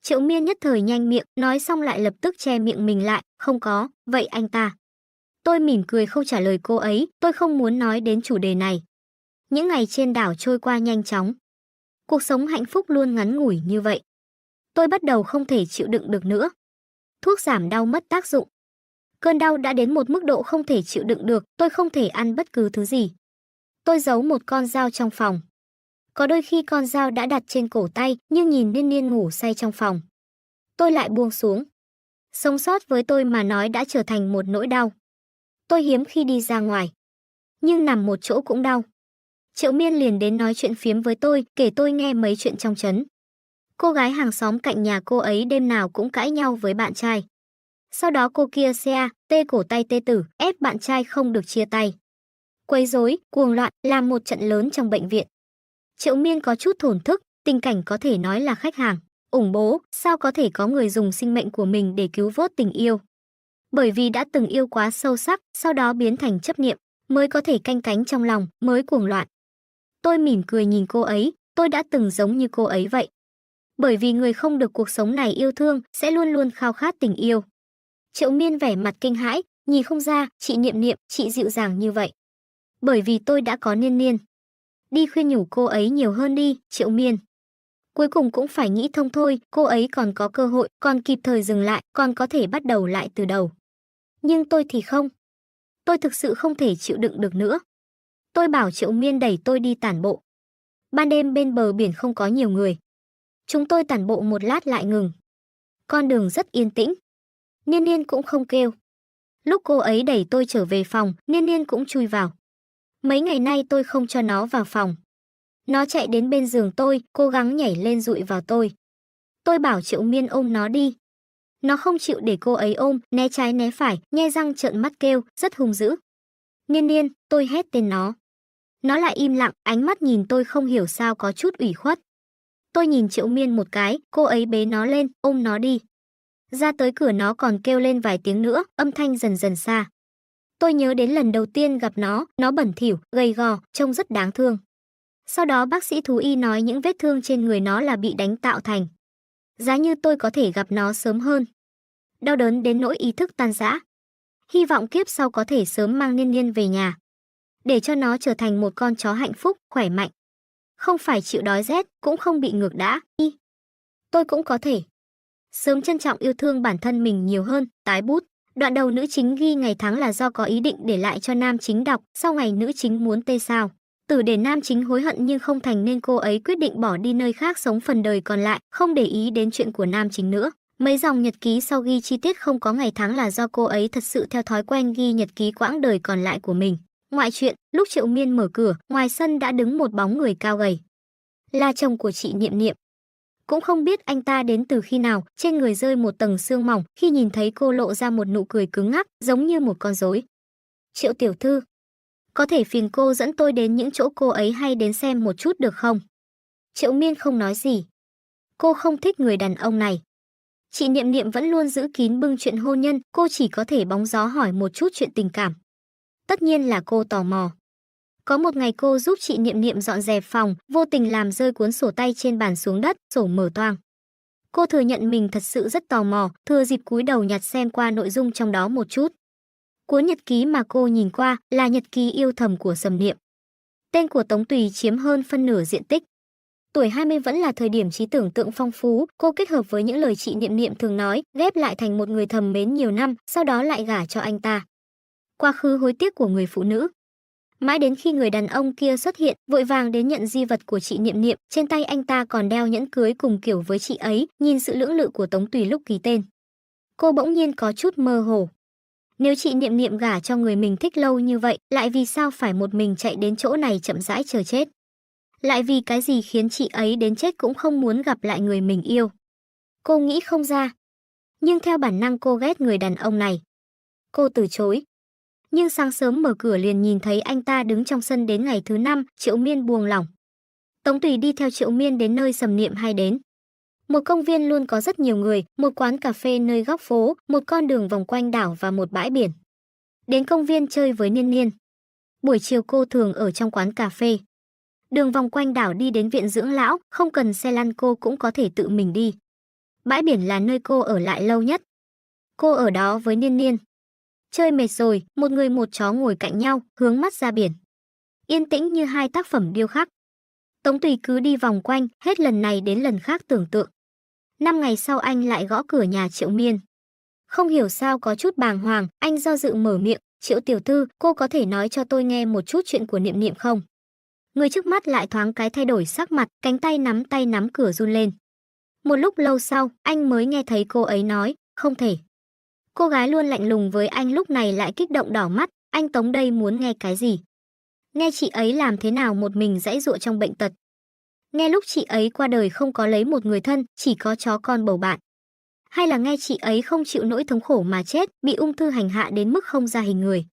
Triệu Miên nhất thời nhanh miệng, nói xong lại lập tức che miệng mình lại, không có, vậy anh ta. Tôi mỉm cười không trả lời cô ấy, tôi không muốn nói đến chủ đề này. Những ngày trên đảo trôi qua nhanh chóng. Cuộc sống hạnh phúc luôn ngắn ngủi như vậy. Tôi bắt đầu không thể chịu đựng được nữa. Thuốc giảm đau mất tác dụng. Cơn đau đã đến một mức độ không thể chịu đựng được, tôi không thể ăn bất cứ thứ gì. Tôi giấu một con dao trong phòng. Có đôi khi con dao đã đặt trên cổ tay, nhưng nhìn Niên Niên ngủ say trong phòng. Tôi lại buông xuống. Sống sót với tôi mà nói đã trở thành một nỗi đau. Tôi hiếm khi đi ra ngoài. Nhưng nằm một chỗ cũng đau. Triệu Miên liền đến nói chuyện phiếm với tôi, kể tôi nghe mấy chuyện trong trấn. Cô gái hàng xóm cạnh nhà cô ấy đêm nào cũng cãi nhau với bạn trai. Sau đó cô kia tê cổ tay tê tử, ép bạn trai không được chia tay. Quấy rối, cuồng loạn, làm một trận lớn trong bệnh viện. Triệu Miên có chút thổn thức, tình cảnh có thể nói là khách hàng, ủng bố, sao có thể có người dùng sinh mệnh của mình để cứu vớt tình yêu. Bởi vì đã từng yêu quá sâu sắc, sau đó biến thành chấp niệm, mới có thể canh cánh trong lòng, mới cuồng loạn. Tôi mỉm cười nhìn cô ấy, tôi đã từng giống như cô ấy vậy. Bởi vì người không được cuộc sống này yêu thương, sẽ luôn luôn khao khát tình yêu. Triệu Miên vẻ mặt kinh hãi, nhìn không ra, chị Niệm Niệm, chị dịu dàng như vậy. Bởi vì tôi đã có Niên Niên. Đi khuyên nhủ cô ấy nhiều hơn đi, Triệu Miên. Cuối cùng cũng phải nghĩ thông thôi, cô ấy còn có cơ hội, còn kịp thời dừng lại, còn có thể bắt đầu lại từ đầu. Nhưng tôi thì không. Tôi thực sự không thể chịu đựng được nữa. Tôi bảo Triệu Miên đẩy tôi đi tản bộ. Ban đêm bên bờ biển không có nhiều người. Chúng tôi tản bộ một lát lại ngừng. Con đường rất yên tĩnh. Niên Niên cũng không kêu. Lúc cô ấy đẩy tôi trở về phòng, Niên Niên cũng chui vào. Mấy ngày nay tôi không cho nó vào phòng. Nó chạy đến bên giường tôi, cố gắng nhảy lên dụi vào tôi. Tôi bảo Triệu Miên ôm nó đi. Nó không chịu để cô ấy ôm, né trái né phải, nhe răng trợn mắt kêu, rất hung dữ. Niên Niên, tôi hét tên nó. Nó lại im lặng, ánh mắt nhìn tôi không hiểu sao có chút ủy khuất. Tôi nhìn Triệu Miên một cái, cô ấy bế nó lên, ôm nó đi. Ra tới cửa nó còn kêu lên vài tiếng nữa, âm thanh dần dần xa. Tôi nhớ đến lần đầu tiên gặp nó bẩn thỉu, gầy gò, trông rất đáng thương. Sau đó bác sĩ thú y nói những vết thương trên người nó là bị đánh tạo thành. Giá như tôi có thể gặp nó sớm hơn. Đau đớn đến nỗi ý thức tan rã. Hy vọng kiếp sau có thể sớm mang Niên Niên về nhà. Để cho nó trở thành một con chó hạnh phúc, khỏe mạnh. Không phải chịu đói rét, cũng không bị ngược đãi. Tôi cũng có thể sớm trân trọng yêu thương bản thân mình nhiều hơn. Tái bút. Đoạn đầu nữ chính ghi ngày tháng là do có ý định để lại cho nam chính đọc, sau ngày nữ chính muốn tê sao. Tử để nam chính hối hận nhưng không thành nên cô ấy quyết định bỏ đi nơi khác sống phần đời còn lại, không để ý đến chuyện của nam chính nữa. Mấy dòng nhật ký sau ghi chi tiết không có ngày tháng là do cô ấy thật sự theo thói quen ghi nhật ký quãng đời còn lại của mình. Ngoại chuyện, lúc Triệu Miên mở cửa, ngoài sân đã đứng một bóng người cao gầy. Là chồng của chị Niệm Niệm. Cũng không biết anh ta đến từ khi nào, trên người rơi một tầng sương mỏng, khi nhìn thấy cô lộ ra một nụ cười cứng ngắc, giống như một con rối. Triệu tiểu thư, có thể phiền cô dẫn tôi đến những chỗ cô ấy hay đến xem một chút được không? Triệu Miên không nói gì. Cô không thích người đàn ông này. Chị Niệm Niệm vẫn luôn giữ kín bưng chuyện hôn nhân, cô chỉ có thể bóng gió hỏi một chút chuyện tình cảm. Tất nhiên là cô tò mò. Có một ngày cô giúp chị Niệm Niệm dọn dẹp phòng, vô tình làm rơi cuốn sổ tay trên bàn xuống đất, sổ mở toang. Cô thừa nhận mình thật sự rất tò mò, thừa dịp cúi đầu nhặt xem qua nội dung trong đó một chút. Cuốn nhật ký mà cô nhìn qua là nhật ký yêu thầm của Sầm Niệm. Tên của Tống Tùy chiếm hơn phân nửa diện tích. Tuổi 20 vẫn là thời điểm trí tưởng tượng phong phú, cô kết hợp với những lời chị Niệm Niệm thường nói, ghép lại thành một người thầm mến nhiều năm, sau đó lại gả cho anh ta. Quá khứ hối tiếc của người phụ nữ. Mãi đến khi người đàn ông kia xuất hiện, vội vàng đến nhận di vật của chị Niệm Niệm, trên tay anh ta còn đeo nhẫn cưới cùng kiểu với chị ấy, nhìn sự lưỡng lự của Tống Tùy lúc ký tên. Cô bỗng nhiên có chút mơ hồ. Nếu chị Niệm Niệm gả cho người mình thích lâu như vậy, lại vì sao phải một mình chạy đến chỗ này chậm rãi chờ chết? Lại vì cái gì khiến chị ấy đến chết cũng không muốn gặp lại người mình yêu? Cô nghĩ không ra. Nhưng theo bản năng cô ghét người đàn ông này. Cô từ chối. Nhưng sáng sớm mở cửa liền nhìn thấy anh ta đứng trong sân đến ngày thứ 5, Triệu Miên buông lỏng. Tống Tùy đi theo Triệu Miên đến nơi Sầm Niệm hay đến. Một công viên luôn có rất nhiều người, một quán cà phê nơi góc phố, một con đường vòng quanh đảo và một bãi biển. Đến công viên chơi với Niên Niên. Buổi chiều cô thường ở trong quán cà phê. Đường vòng quanh đảo đi đến viện dưỡng lão, không cần xe lăn cô cũng có thể tự mình đi. Bãi biển là nơi cô ở lại lâu nhất. Cô ở đó với Niên Niên. Chơi mệt rồi, một người một chó ngồi cạnh nhau, hướng mắt ra biển. Yên tĩnh như hai tác phẩm điêu khắc. Tống Tùy cứ đi vòng quanh, hết lần này đến lần khác tưởng tượng. 5 ngày sau anh lại gõ cửa nhà Triệu Miên. Không hiểu sao có chút bàng hoàng, anh do dự mở miệng, Triệu tiểu thư, cô có thể nói cho tôi nghe một chút chuyện của Niệm Niệm không? Người trước mắt lại thoáng cái thay đổi sắc mặt, cánh tay nắm cửa run lên. Một lúc lâu sau, anh mới nghe thấy cô ấy nói, không thể. Cô gái luôn lạnh lùng với anh lúc này lại kích động đỏ mắt, anh Tống đây muốn nghe cái gì? Nghe chị ấy làm thế nào một mình giãy giụa trong bệnh tật. Nghe lúc chị ấy qua đời không có lấy một người thân, chỉ có chó con bầu bạn. Hay là nghe chị ấy không chịu nỗi thống khổ mà chết, bị ung thư hành hạ đến mức không ra hình người.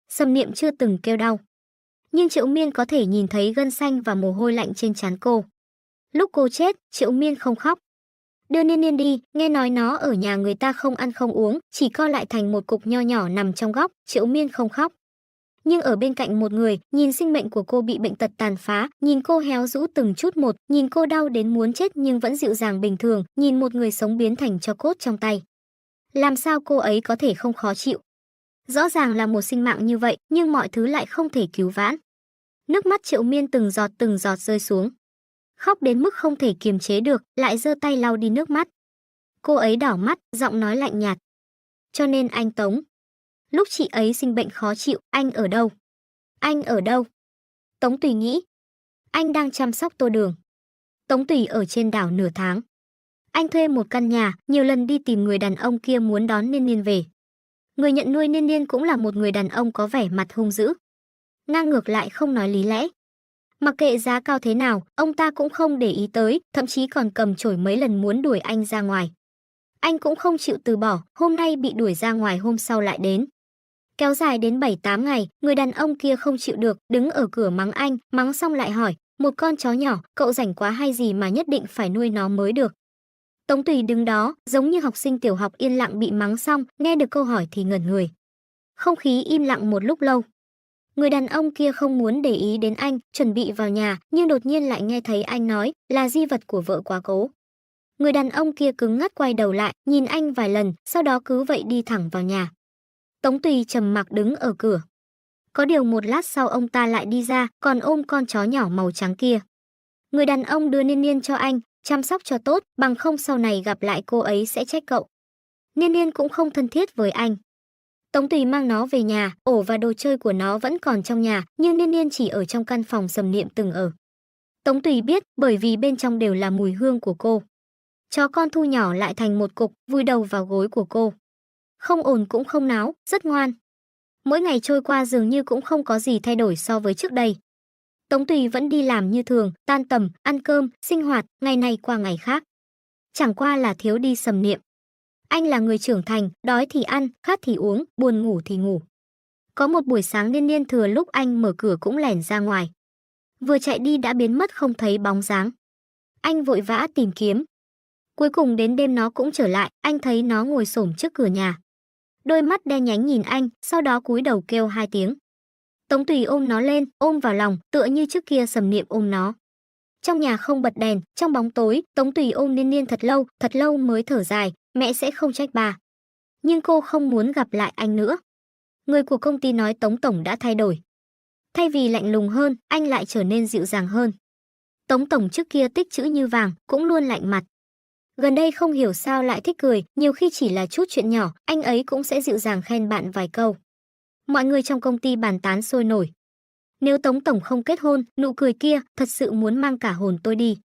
Sầm Niệm chưa từng kêu đau. Nhưng Triệu Miên có thể nhìn thấy gân xanh và mồ hôi lạnh trên trán cô. Lúc cô chết, Triệu Miên không khóc. Đưa Niên Niên đi, nghe nói nó ở nhà người ta không ăn không uống, chỉ co lại thành một cục nho nhỏ nằm trong góc, Triệu Miên không khóc. Nhưng ở bên cạnh một người, nhìn sinh mệnh của cô bị bệnh tật tàn phá, nhìn cô héo rũ từng chút một, nhìn cô đau đến muốn chết nhưng vẫn dịu dàng bình thường, nhìn một người sống biến thành tro cốt trong tay. Làm sao cô ấy có thể không khó chịu? Rõ ràng là một sinh mạng như vậy, nhưng mọi thứ lại không thể cứu vãn. Nước mắt Triệu Miên từng giọt rơi xuống. Khóc đến mức không thể kiềm chế được, lại giơ tay lau đi nước mắt. Cô ấy đỏ mắt, giọng nói lạnh nhạt. Cho nên anh Tống, lúc chị ấy sinh bệnh khó chịu, anh ở đâu? Anh ở đâu? Tống Tùy nghĩ. Anh đang chăm sóc Tô Đường. Tống Tùy ở trên đảo nửa tháng. Anh thuê một căn nhà, nhiều lần đi tìm người đàn ông kia muốn đón Niên Niên về. Người nhận nuôi Niên Niên cũng là một người đàn ông có vẻ mặt hung dữ. Ngang ngược lại không nói lý lẽ. Mặc kệ giá cao thế nào, ông ta cũng không để ý tới, thậm chí còn cầm chổi mấy lần muốn đuổi anh ra ngoài. Anh cũng không chịu từ bỏ, hôm nay bị đuổi ra ngoài hôm sau lại đến. Kéo dài đến 7-8 ngày, người đàn ông kia không chịu được, đứng ở cửa mắng anh, mắng xong lại hỏi, một con chó nhỏ, cậu rảnh quá hay gì mà nhất định phải nuôi nó mới được. Tống Tùy đứng đó, giống như học sinh tiểu học yên lặng bị mắng xong, nghe được câu hỏi thì ngẩn người. Không khí im lặng một lúc lâu. Người đàn ông kia không muốn để ý đến anh, chuẩn bị vào nhà, nhưng đột nhiên lại nghe thấy anh nói, là di vật của vợ quá cố. Người đàn ông kia cứng ngắc quay đầu lại, nhìn anh vài lần, sau đó cứ vậy đi thẳng vào nhà. Tống Tùy trầm mặc đứng ở cửa. Có điều một lát sau ông ta lại đi ra, còn ôm con chó nhỏ màu trắng kia. Người đàn ông đưa Niên Niên cho anh, chăm sóc cho tốt, bằng không sau này gặp lại cô ấy sẽ trách cậu. Niên Niên cũng không thân thiết với anh. Tống Tùy mang nó về nhà, ổ và đồ chơi của nó vẫn còn trong nhà, nhưng Niên Niên chỉ ở trong căn phòng Sầm Niệm từng ở. Tống Tùy biết, bởi vì bên trong đều là mùi hương của cô. Chó con thu nhỏ lại thành một cục, vùi đầu vào gối của cô. Không ồn cũng không náo, rất ngoan. Mỗi ngày trôi qua dường như cũng không có gì thay đổi so với trước đây. Tống Tùy vẫn đi làm như thường, tan tầm, ăn cơm, sinh hoạt, ngày này qua ngày khác. Chẳng qua là thiếu đi Sầm Niệm. Anh là người trưởng thành, đói thì ăn, khát thì uống, buồn ngủ thì ngủ. Có một buổi sáng Niên Niên thừa lúc anh mở cửa cũng lẻn ra ngoài. Vừa chạy đi đã biến mất không thấy bóng dáng. Anh vội vã tìm kiếm. Cuối cùng đến đêm nó cũng trở lại, anh thấy nó ngồi xổm trước cửa nhà. Đôi mắt đen nhánh nhìn anh, sau đó cúi đầu kêu 2 tiếng. Tống Tùy ôm nó lên, ôm vào lòng, tựa như trước kia Sầm Niệm ôm nó. Trong nhà không bật đèn, trong bóng tối, Tống Tùy ôm Niên Niên thật lâu mới thở dài, mẹ sẽ không trách bà. Nhưng cô không muốn gặp lại anh nữa. Người của công ty nói Tống tổng đã thay đổi. Thay vì lạnh lùng hơn, anh lại trở nên dịu dàng hơn. Tống tổng trước kia tích trữ như vàng, cũng luôn lạnh mặt. Gần đây không hiểu sao lại thích cười, nhiều khi chỉ là chút chuyện nhỏ, anh ấy cũng sẽ dịu dàng khen bạn vài câu. Mọi người trong công ty bàn tán sôi nổi. Nếu Tống tổng không kết hôn, nụ cười kia thật sự muốn mang cả hồn tôi đi.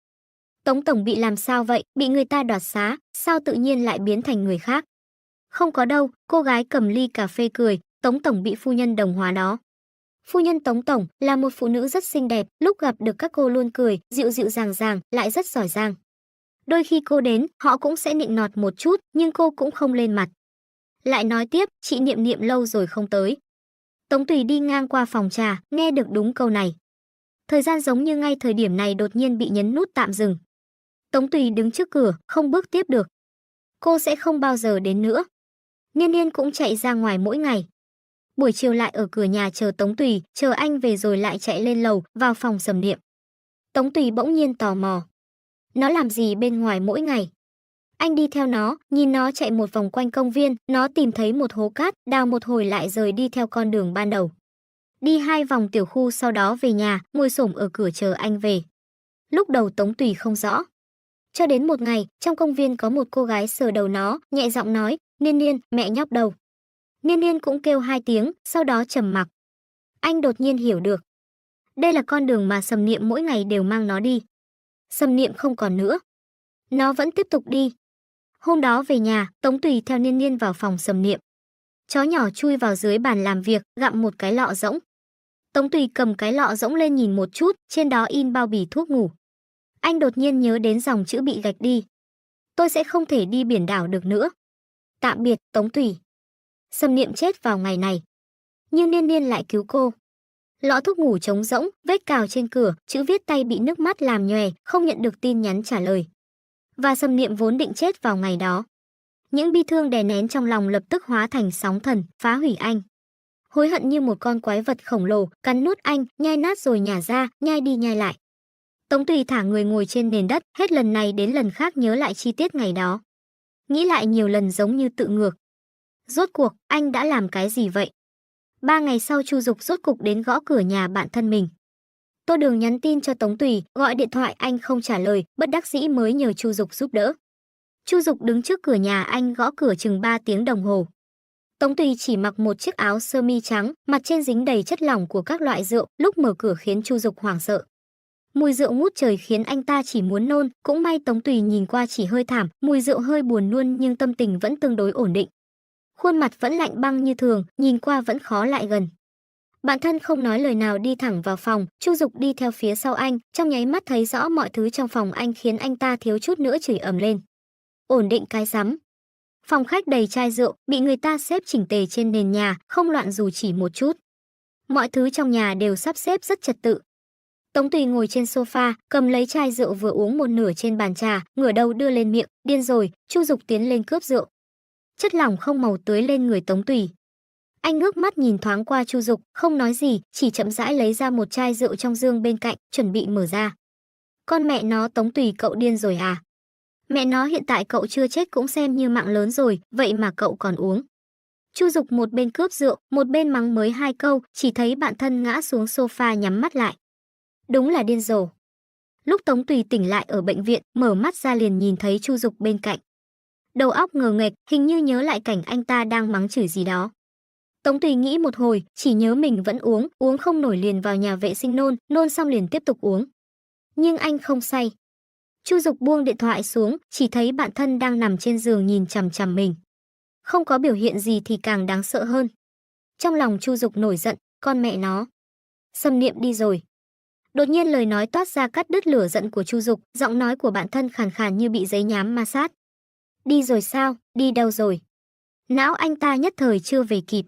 Tống tổng bị làm sao vậy, bị người ta đoạt xá, sao tự nhiên lại biến thành người khác? Không có đâu, cô gái cầm ly cà phê cười, Tống tổng bị phu nhân đồng hóa đó. Phu nhân Tống tổng là một phụ nữ rất xinh đẹp, lúc gặp được các cô luôn cười, dịu dịu dàng dàng, lại rất giỏi giang. Đôi khi cô đến, họ cũng sẽ nịnh nọt một chút, nhưng cô cũng không lên mặt. Lại nói tiếp, chị Niệm Niệm lâu rồi không tới. Tống Tùy đi ngang qua phòng trà, nghe được đúng câu này. Thời gian giống như ngay thời điểm này đột nhiên bị nhấn nút tạm dừng. Tống Tùy đứng trước cửa, không bước tiếp được. Cô sẽ không bao giờ đến nữa. Niên Niên cũng chạy ra ngoài mỗi ngày. Buổi chiều lại ở cửa nhà chờ Tống Tùy, chờ anh về rồi lại chạy lên lầu, vào phòng Sầm Niệm. Tống Tùy bỗng nhiên tò mò. Nó làm gì bên ngoài mỗi ngày? Anh đi theo nó, nhìn nó chạy một vòng quanh công viên, nó tìm thấy một hố cát, đào một hồi lại rời đi theo con đường ban đầu. Đi 2 vòng tiểu khu sau đó về nhà, ngồi xổm ở cửa chờ anh về. Lúc đầu Tống Tùy không rõ. Cho đến một ngày, trong công viên có một cô gái sờ đầu nó, nhẹ giọng nói, Niên Niên, mẹ nhóc đâu. Niên Niên cũng kêu 2 tiếng, sau đó trầm mặc. Anh đột nhiên hiểu được. Đây là con đường mà Sầm Niệm mỗi ngày đều mang nó đi. Sầm Niệm không còn nữa. Nó vẫn tiếp tục đi. Hôm đó về nhà, Tống Tùy theo Niên Niên vào phòng Sầm Niệm. Chó nhỏ chui vào dưới bàn làm việc, gặm một cái lọ rỗng. Tống Tùy cầm cái lọ rỗng lên nhìn một chút, trên đó in bao bì thuốc ngủ. Anh đột nhiên nhớ đến dòng chữ bị gạch đi. Tôi sẽ không thể đi biển đảo được nữa. Tạm biệt, Tống Tùy. Sầm Niệm chết vào ngày này. Nhưng Niên Niên lại cứu cô. Lọ thuốc ngủ trống rỗng, vết cào trên cửa, chữ viết tay bị nước mắt làm nhòe, không nhận được tin nhắn trả lời. Và Sầm Niệm vốn định chết vào ngày đó. Những bi thương đè nén trong lòng lập tức hóa thành sóng thần, phá hủy anh. Hối hận như một con quái vật khổng lồ, cắn nuốt anh, nhai nát rồi nhả ra, nhai đi nhai lại. Tống Tùy thả người ngồi trên nền đất, hết lần này đến lần khác nhớ lại chi tiết ngày đó. Nghĩ lại nhiều lần giống như tự ngược. Rốt cuộc, anh đã làm cái gì vậy? 3 ngày sau Chu Dục rốt cục đến gõ cửa nhà bạn thân mình. Tô Đường nhắn tin cho Tống Tùy, gọi điện thoại anh không trả lời, bất đắc dĩ mới nhờ Chu Dục giúp đỡ. Chu Dục đứng trước cửa nhà anh gõ cửa chừng 3 tiếng đồng hồ. Tống Tùy chỉ mặc một chiếc áo sơ mi trắng, mặt trên dính đầy chất lỏng của các loại rượu, lúc mở cửa khiến Chu Dục hoảng sợ. Mùi rượu ngút trời khiến anh ta chỉ muốn nôn, cũng may Tống Tùy nhìn qua chỉ hơi thảm, mùi rượu hơi buồn nôn nhưng tâm tình vẫn tương đối ổn định. Khuôn mặt vẫn lạnh băng như thường, nhìn qua vẫn khó lại gần. Bạn thân không nói lời nào đi thẳng vào phòng, Chu Dục đi theo phía sau anh, trong nháy mắt thấy rõ mọi thứ trong phòng anh khiến anh ta thiếu chút nữa chửi ầm lên. Ổn định cái rắm. Phòng khách đầy chai rượu, bị người ta xếp chỉnh tề trên nền nhà, không loạn dù chỉ một chút. Mọi thứ trong nhà đều sắp xếp rất trật tự. Tống Tùy ngồi trên sofa, cầm lấy chai rượu vừa uống một nửa trên bàn trà, ngửa đầu đưa lên miệng, điên rồi, Chu Dục tiến lên cướp rượu. Chất lỏng không màu tưới lên người Tống Tùy. Anh ngước mắt nhìn thoáng qua Chu Dục, không nói gì, chỉ chậm rãi lấy ra một chai rượu trong dương bên cạnh, chuẩn bị mở ra. Con mẹ nó, Tống Tùy, cậu điên rồi à? Mẹ nó, hiện tại cậu chưa chết cũng xem như mạng lớn rồi, vậy mà cậu còn uống. Chu Dục một bên cướp rượu, một bên mắng mới 2 câu, chỉ thấy bạn thân ngã xuống sofa nhắm mắt lại. Đúng là điên rồ. Lúc Tống Tùy tỉnh lại ở bệnh viện, mở mắt ra liền nhìn thấy Chu Dục bên cạnh. Đầu óc ngờ nghệch, hình như nhớ lại cảnh anh ta đang mắng chửi gì đó. Tống Tùy nghĩ một hồi, chỉ nhớ mình vẫn uống không nổi liền vào nhà vệ sinh nôn xong liền tiếp tục uống. Nhưng anh không say. Chu Dục buông điện thoại xuống, chỉ thấy bạn thân đang nằm trên giường nhìn chằm chằm mình. Không có biểu hiện gì thì càng đáng sợ hơn. Trong lòng Chu Dục nổi giận, con mẹ nó. Sầm Niệm đi rồi. Đột nhiên lời nói toát ra cắt đứt lửa giận của Chu Dục, giọng nói của bạn thân khàn khàn như bị giấy nhám ma sát. Đi rồi sao, đi đâu rồi? Não anh ta nhất thời chưa về kịp.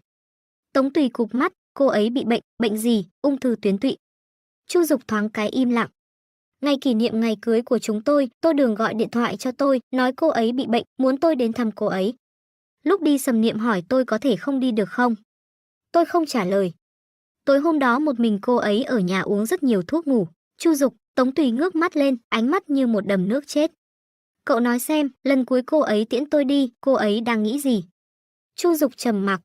Tống Tùy cụp mắt, cô ấy bị bệnh gì, ung thư tuyến tụy. Chu Dục thoáng cái im lặng. Ngày kỷ niệm ngày cưới của chúng tôi, Tô Đường gọi điện thoại cho tôi, nói cô ấy bị bệnh, muốn tôi đến thăm cô ấy. Lúc đi Sầm Niệm hỏi tôi có thể không đi được không? Tôi không trả lời. Tối hôm đó một mình cô ấy ở nhà uống rất nhiều thuốc ngủ. Chu Dục, Tống Tùy ngước mắt lên, ánh mắt như một đầm nước chết. Cậu nói xem, lần cuối cô ấy tiễn tôi đi, cô ấy đang nghĩ gì? Chu Dục trầm mặc.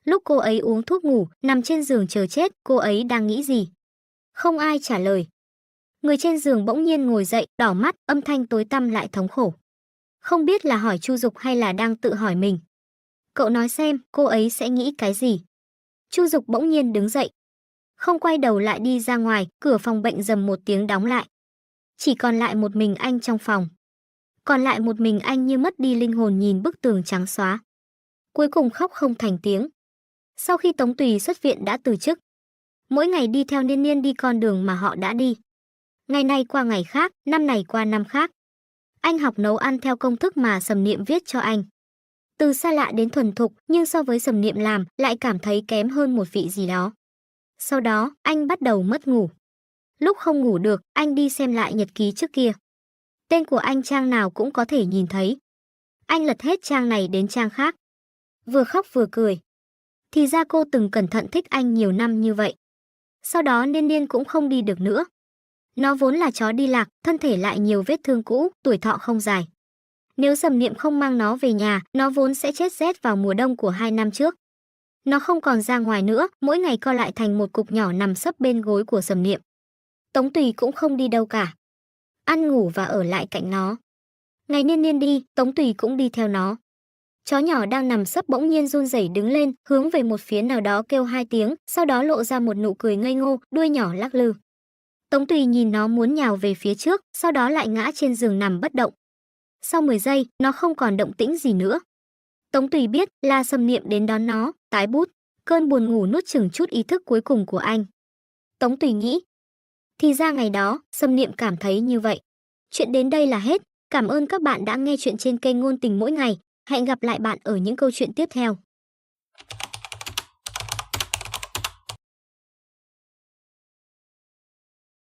Lúc cô ấy uống thuốc ngủ, nằm trên giường chờ chết, cô ấy đang nghĩ gì? Không ai trả lời. Người trên giường bỗng nhiên ngồi dậy, đỏ mắt, âm thanh tối tăm lại thống khổ. Không biết là hỏi Chu Dục hay là đang tự hỏi mình. Cậu nói xem, cô ấy sẽ nghĩ cái gì? Chu Dục bỗng nhiên đứng dậy. Không quay đầu lại đi ra ngoài, cửa phòng bệnh rầm một tiếng đóng lại. Chỉ còn lại một mình anh trong phòng. Còn lại một mình anh như mất đi linh hồn nhìn bức tường trắng xóa. Cuối cùng khóc không thành tiếng. Sau khi Tống Tùy xuất viện đã từ chức. Mỗi ngày đi theo Niên Niên đi con đường mà họ đã đi. Ngày này qua ngày khác, năm này qua năm khác. Anh học nấu ăn theo công thức mà Sầm Niệm viết cho anh. Từ xa lạ đến thuần thục, nhưng so với Sầm Niệm làm, lại cảm thấy kém hơn một vị gì đó. Sau đó, anh bắt đầu mất ngủ. Lúc không ngủ được, anh đi xem lại nhật ký trước kia. Tên của anh trang nào cũng có thể nhìn thấy. Anh lật hết trang này đến trang khác. Vừa khóc vừa cười. Thì ra cô từng cẩn thận thích anh nhiều năm như vậy. Sau đó Niên Niên cũng không đi được nữa. Nó vốn là chó đi lạc, thân thể lại nhiều vết thương cũ, tuổi thọ không dài. Nếu Sầm Niệm không mang nó về nhà, nó vốn sẽ chết rét vào mùa đông của 2 năm trước. Nó không còn ra ngoài nữa, mỗi ngày co lại thành một cục nhỏ nằm sấp bên gối của Sầm Niệm. Tống Tùy cũng không đi đâu cả. Ăn ngủ và ở lại cạnh nó. Ngày Niên Niên đi, Tống Tùy cũng đi theo nó. Chó nhỏ đang nằm sấp bỗng nhiên run rẩy đứng lên, hướng về một phía nào đó kêu 2 tiếng, sau đó lộ ra một nụ cười ngây ngô, đuôi nhỏ lắc lư. Tống Tùy nhìn nó muốn nhào về phía trước, sau đó lại ngã trên giường nằm bất động. Sau 10 giây, nó không còn động tĩnh gì nữa. Tống Tùy biết là Sầm Niệm đến đón nó, tái bút. Cơn buồn ngủ nuốt chửng chút ý thức cuối cùng của anh. Tống Tùy nghĩ. Thì ra ngày đó, Sầm Niệm cảm thấy như vậy. Chuyện đến đây là hết. Cảm ơn các bạn đã nghe chuyện trên kênh Ngôn Tình Mỗi Ngày. Hẹn gặp lại bạn ở những câu chuyện tiếp theo.